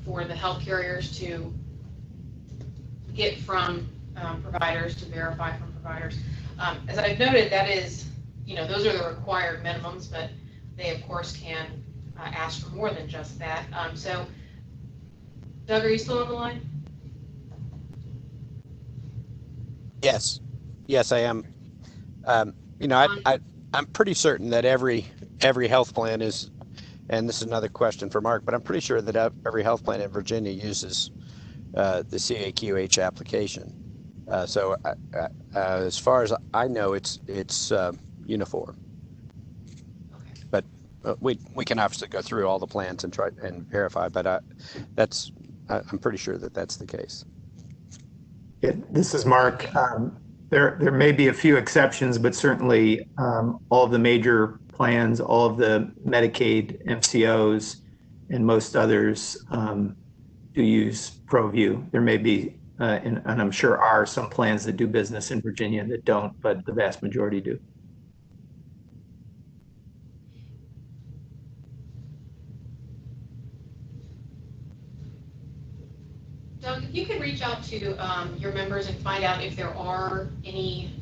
for the health carriers to get from providers to verify from providers. As I've noted, that is, those are the required minimums, but they of course can ask for more than just that. So, Doug, are you still on the line? Yes, I am. I'm pretty certain that every health plan is, and this is another question for Mark, but I'm pretty sure that every health plan in Virginia uses the CAQH application. So as far as I know, it's uniform. Okay. But we can obviously go through all the plans and try and verify. But I'm pretty sure that that's the case. Yeah, this is Mark. There may be a few exceptions, but certainly all of the major plans, all of the Medicaid MCOs and most others do use ProView. There may be, and I'm sure are some plans that do business in Virginia that don't, but the vast majority do. Doug, if you could reach out to your members and find out if there are any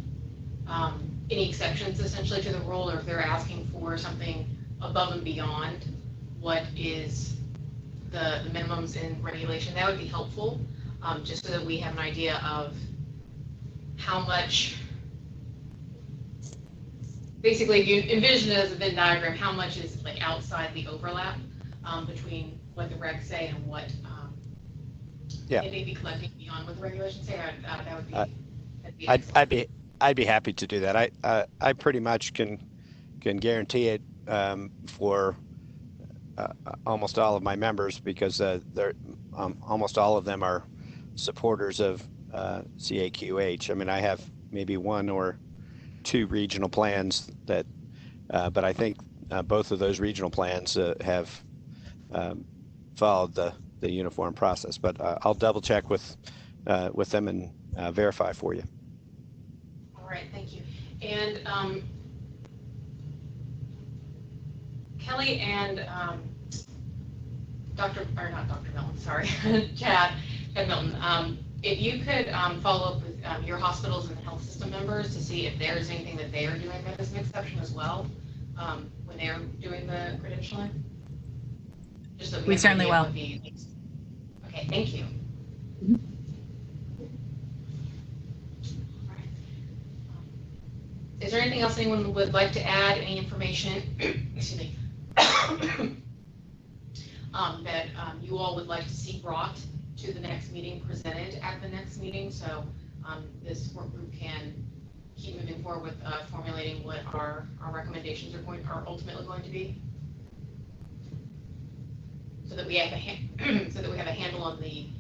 exceptions essentially to the rule, or if they're asking for something above and beyond what is the minimums in regulation, that would be helpful, just so that we have an idea of how much, basically if you envision it as a Venn diagram, how much is like outside the overlap between what the regs say and what it may be collecting beyond what the regulations say. That would be. I'd be happy to do that. I pretty much can guarantee it for almost all of my members, because they're almost all of them are supporters of CAQH. I mean, I have maybe one or two regional plans that, but I think both of those regional plans have followed the uniform process. But I'll double check with them and verify for you. All right, thank you. And Kelly and not Dr. Milton, sorry, Chad Milton, if you could follow up with your hospitals and health system members to see if there's anything that they are doing that is an exception as well when they're doing the credentialing. Just so we certainly will. Okay, thank you. Is there anything else anyone would like to add? Any information, excuse me, that you all would like to see brought to the next meeting, presented at the next meeting, so this work group can keep moving forward with formulating what our recommendations are ultimately going to be, so that we have a handle on the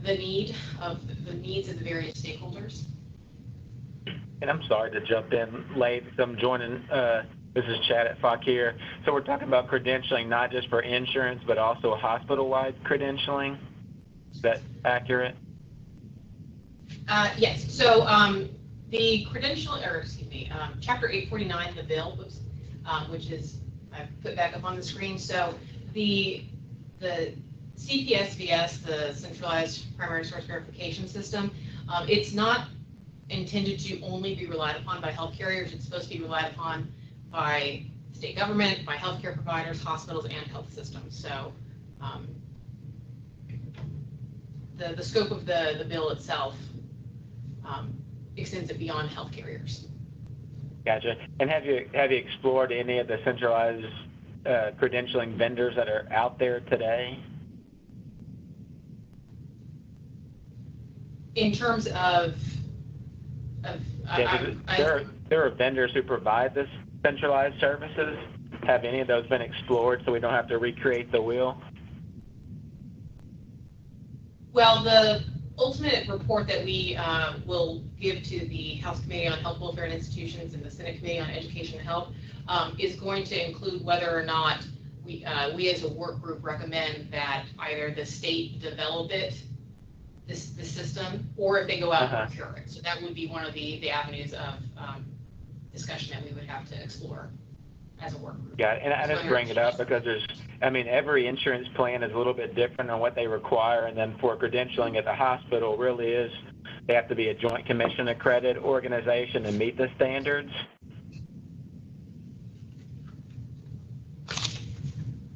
needs of the various stakeholders. And I'm sorry to jump in late. I'm joining. This is Chad at Fakir. So we're talking about credentialing not just for insurance, but also hospital-wide credentialing. Is that accurate? Yes. So the Chapter 849 of the bill, which is I put back up on the screen. So the CPSVS, the Centralized Primary Source Verification System, it's not intended to only be relied upon by health carriers. It's supposed to be relied upon by state government, by healthcare providers, hospitals, and health systems. So the scope of the bill itself extends it beyond health carriers. Gotcha. And have you explored any of the centralized credentialing vendors that are out there today? In terms of there are vendors who provide this centralized services. Have any of those been explored so we don't have to recreate the wheel? Well, the ultimate report that we will give to the House Committee on Health, Welfare, and Institutions and the Senate Committee on Education and Health is going to include whether or not we as a work group recommend that either the state develop the system, or if they go out and procure it. So that would be one of the avenues of discussion that we would have to explore as a work group. Yeah, and I just bring it up because every insurance plan is a little bit different on what they require, and then for credentialing at the hospital really is, they have to be a Joint Commission accredited organization and meet the standards.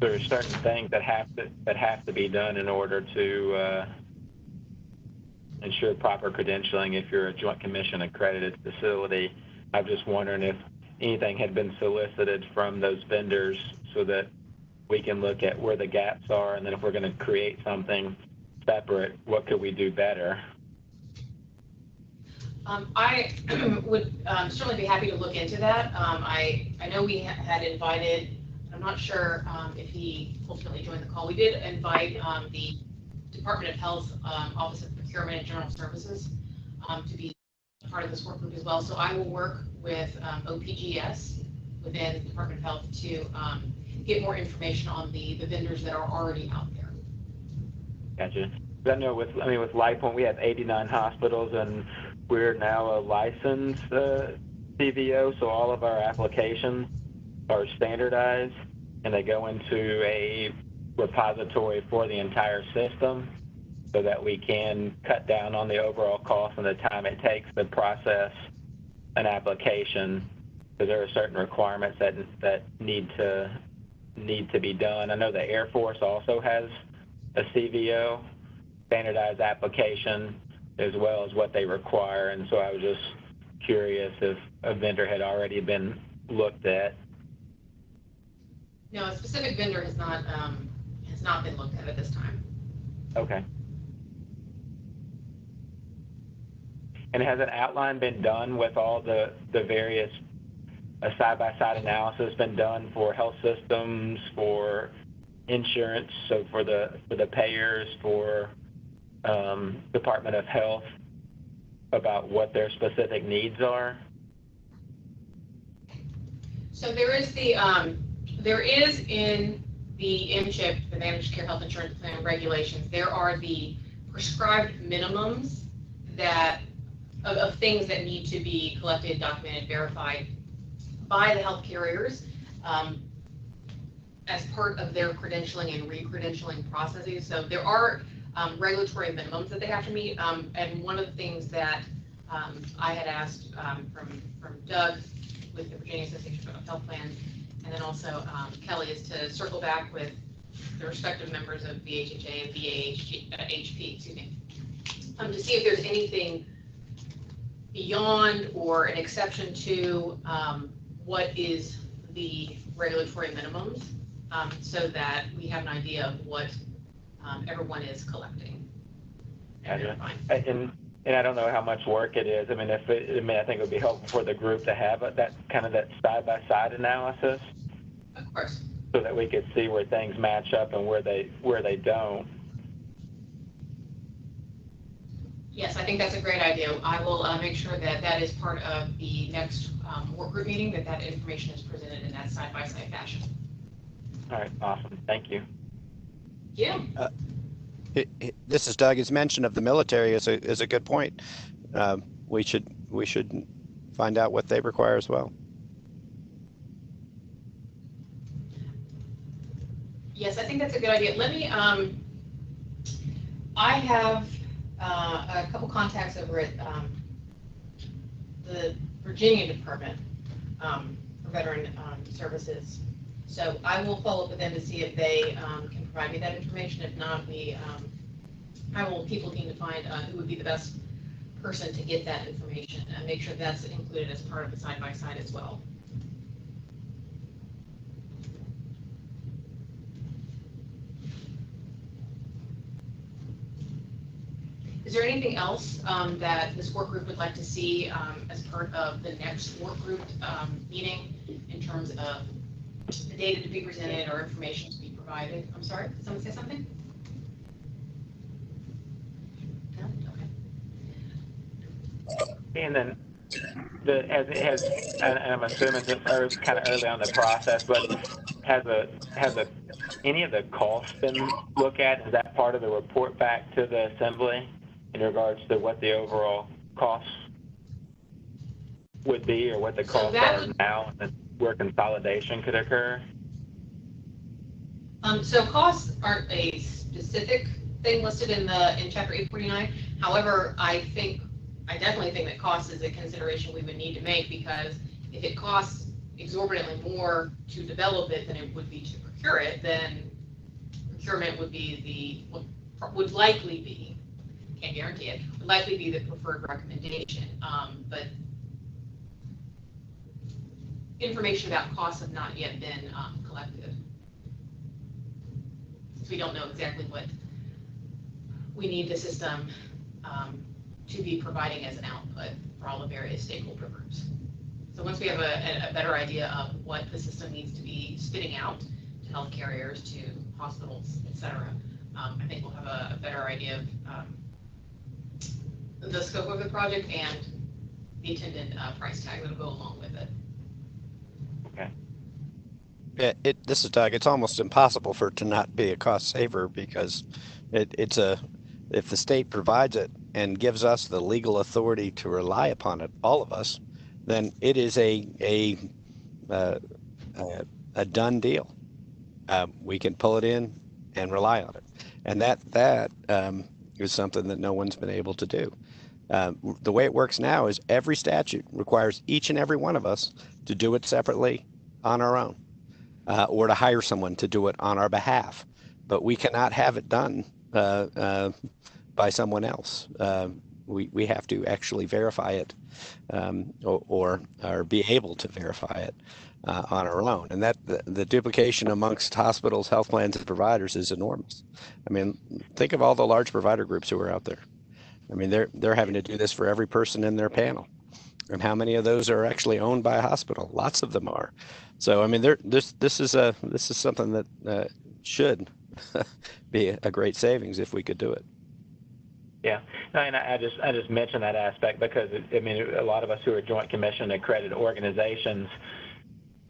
There are certain things that have to be done in order to ensure proper credentialing if you're a Joint Commission accredited facility. I'm just wondering if anything had been solicited from those vendors so that we can look at where the gaps are, and then if we're going to create something separate, what could we do better? I would certainly be happy to look into that. I know we had invited, I'm not sure if he ultimately joined the call, we did invite the Department of Health Office of Procurement and General Services to be part of this work group as well. So I will work with OPGS, within the Department of Health to get more information on the vendors that are already out there. Gotcha. I know with LifePoint, we have 89 hospitals, and we're now a licensed CVO, so all of our applications are standardized, and they go into a repository for the entire system so that we can cut down on the overall cost and the time it takes to process an application, because there are certain requirements that need to be done. I know the Air Force also has a CVO, standardized application, as well as what they require, and so I was just curious if a vendor had already been looked at. No, a specific vendor has not been looked at this time. Okay. And has an outline been done with all the various side-by-side analysis been done for health systems, for insurance, so for the payers, for Department of Health, about what their specific needs are? So there is in the MCHIP, the Managed Care Health Insurance Plan regulations, there are the prescribed minimums of things that need to be collected, documented, verified by the health carriers as part of their credentialing and re-credentialing processes. So there are regulatory minimums that they have to meet. And one of the things that I had asked from Doug with the Virginia Association of Health Plans, and then also Kelly, is to circle back with the respective members of VHHA and VAHP, to see if there's anything beyond or an exception to what is the regulatory minimums, so that we have an idea of what everyone is collecting. And I don't know how much work it is. I mean, I think it would be helpful for the group to have that side-by-side analysis. Of course. So that we could see where things match up and where they don't. Yes, I think that's a great idea. I will make sure that is part of the next work group meeting, that information is presented in that side-by-side fashion. All right, awesome. Thank you. Yeah. This is Doug. His mention of the military is a good point. We should find out what they require as well. Yes, I think that's a good idea. Let me. I have a couple contacts over at the Virginia Department for Veteran Services. So I will follow up with them to see if they can provide me that information. If not, I will keep looking to find who would be the best person to get that information and make sure that's included as part of the side-by-side as well. Is there anything else that this work group would like to see as part of the next work group meeting in terms of the data to be presented or information to be provided? I'm sorry, did someone say something? No? Okay. And then, and I'm assuming it's kind of early on in the process, but has any of the costs been looked at? Is that part of the report back to the Assembly in regards to what the overall costs would be, or what the costs are now, and where consolidation could occur? So costs aren't a specific thing listed in Chapter 849. However, I definitely think that cost is a consideration we would need to make, because if it costs exorbitantly more to develop it than it would be to procure it, then procurement would likely be, can't guarantee it, would likely be the preferred recommendation. But information about costs have not yet been collected. So we don't know exactly what we need the system to be providing as an output for all the various stakeholder groups. So once we have a better idea of what the system needs to be spitting out to health carriers, to hospitals, et cetera, I think we'll have a better idea of the scope of the project and the attendant price tag that will go along with it. This is Doug. It's almost impossible for it to not be a cost saver because if the state provides it and gives us the legal authority to rely upon it, all of us, then it is a done deal. We can pull it in and rely on it, and that is something that no one's been able to do. The way it works now is every statute requires each and every one of us to do it separately on our own, or to hire someone to do it on our behalf. But we cannot have it done by someone else. We have to actually verify it, or be able to verify it on our own. And that the duplication amongst hospitals, health plans, and providers is enormous. I mean, think of all the large provider groups who are out there. I mean, they're having to do this for every person in their panel. And how many of those are actually owned by a hospital? Lots of them are. So I mean, this is something that should be a great savings if we could do it. Yeah, and I just mentioned that aspect because I mean, a lot of us who are Joint Commission accredited organizations,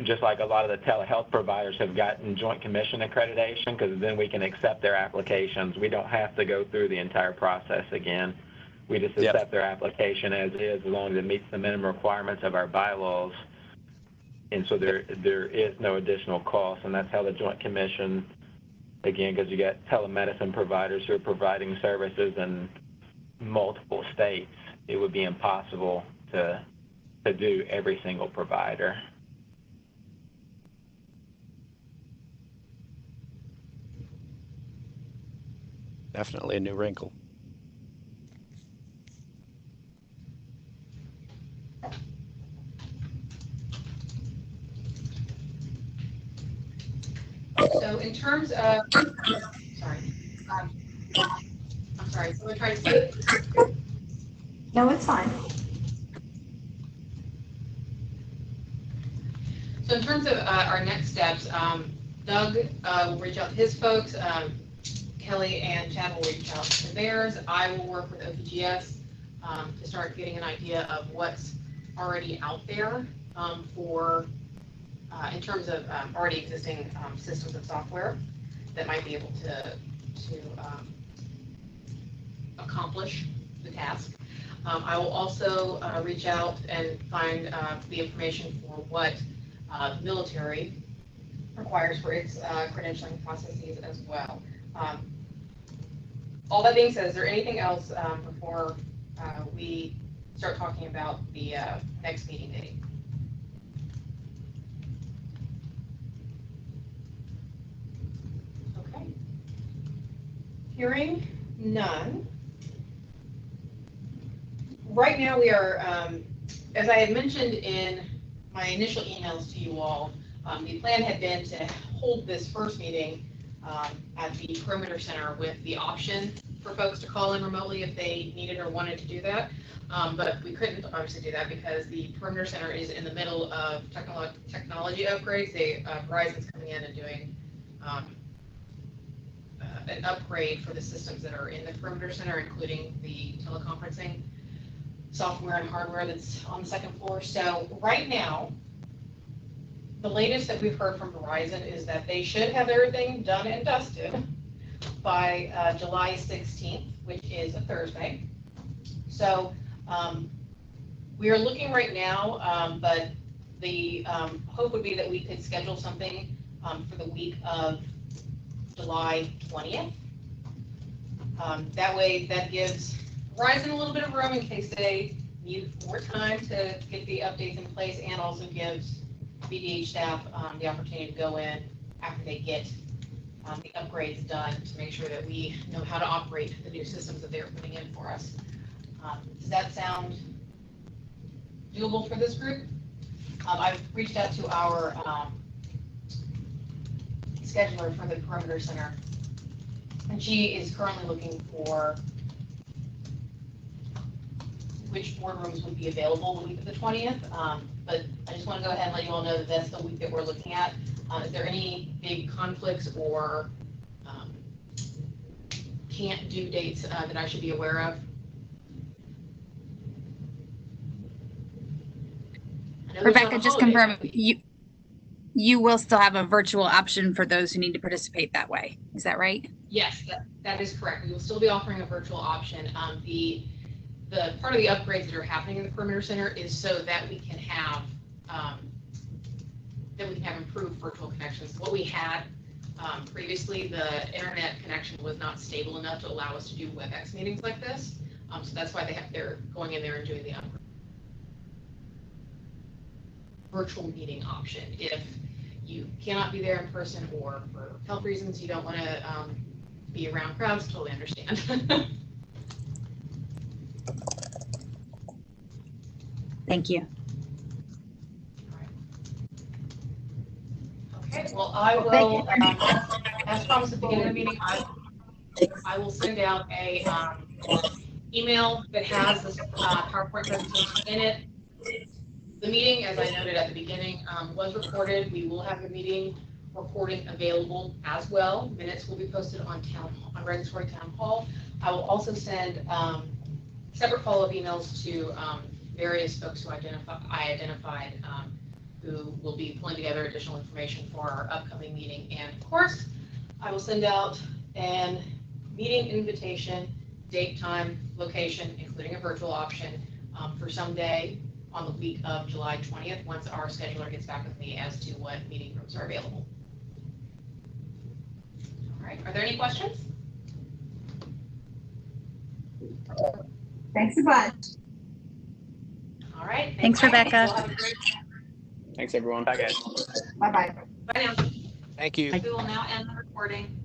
just like a lot of the telehealth providers have gotten Joint Commission accreditation, because then we can accept their applications. We don't have to go through the entire process again. We just accept their application as is, as long as it meets the minimum requirements of our bylaws. And so there is no additional cost, and that's how the Joint Commission, again, because you got telemedicine providers who are providing services in multiple states, it would be impossible to do every single provider. Definitely a new wrinkle. So in terms of, sorry, I'm sorry, someone tried to say? No, it's fine. So in terms of our next steps, Doug will reach out to his folks. Kelly and Chad will reach out to theirs. I will work with OPGS to start getting an idea of what's already out there for in terms of already existing systems of software that might be able to accomplish the task. I will also reach out and find the information for what the military requires for its credentialing processes as well. All that being said, is there anything else before we start talking about the next meeting date? Okay. Hearing none. Right now we are, as I had mentioned in my initial emails to you all, the plan had been to hold this first meeting at the Perimeter Center with the option for folks to call in remotely if they needed or wanted to do that. But we couldn't obviously do that because the Perimeter Center is in the middle of technology upgrades. Verizon's coming in and doing an upgrade for the systems that are in the Perimeter Center, including the teleconferencing software and hardware that's on the second floor. So right now, the latest that we've heard from Verizon is that they should have everything done and dusted by July 16th, which is a Thursday. So we are looking right now, but the hope would be that we could schedule something for the week of July 20th. That way, that gives Verizon a little bit of room in case they need more time to get the updates in place, and also gives VDH staff the opportunity to go in after they get the upgrades done to make sure that we know how to operate the new systems that they're putting in for us. Does that sound doable for this group? I've reached out to our scheduler for the Perimeter Center, and she is currently looking for which boardrooms would be available the week of the 20th. But I just want to go ahead and let you all know that that's the week that we're looking at. Is there any big conflicts or can't do dates that I should be aware of? Rebecca, just confirm you will still have a virtual option for those who need to participate that way. Is that right? Yes, that is correct. We will still be offering a virtual option. The part of the upgrades that are happening in the Perimeter Center is so that we can have improved virtual connections. What we had previously, the internet connection was not stable enough to allow us to do WebEx meetings like this. So that's why they're going in there and doing the virtual meeting option. If you cannot be there in person or for health reasons you don't want to be around crowds, totally understand. Thank you. Okay, well, I will, as promised at the beginning of the meeting, I will send out a email that has this PowerPoint presentation in it. The meeting, as I noted at the beginning, was recorded. We will have the meeting recording available as well. Minutes will be posted on Regulatory Town Hall. I will also send separate follow-up emails to various folks who I identified who will be pulling together additional information for our upcoming meeting. And of course, I will send out an meeting invitation, date, time, location, including a virtual option for someday on the week of July 20th, once our scheduler gets back with me as to what meeting rooms are available. All right, are there any questions? Thanks a bunch. All right. Thanks, Rebecca. Thanks, everyone. Bye, guys. Bye-bye. Bye now. Thank you. We will now end the recording.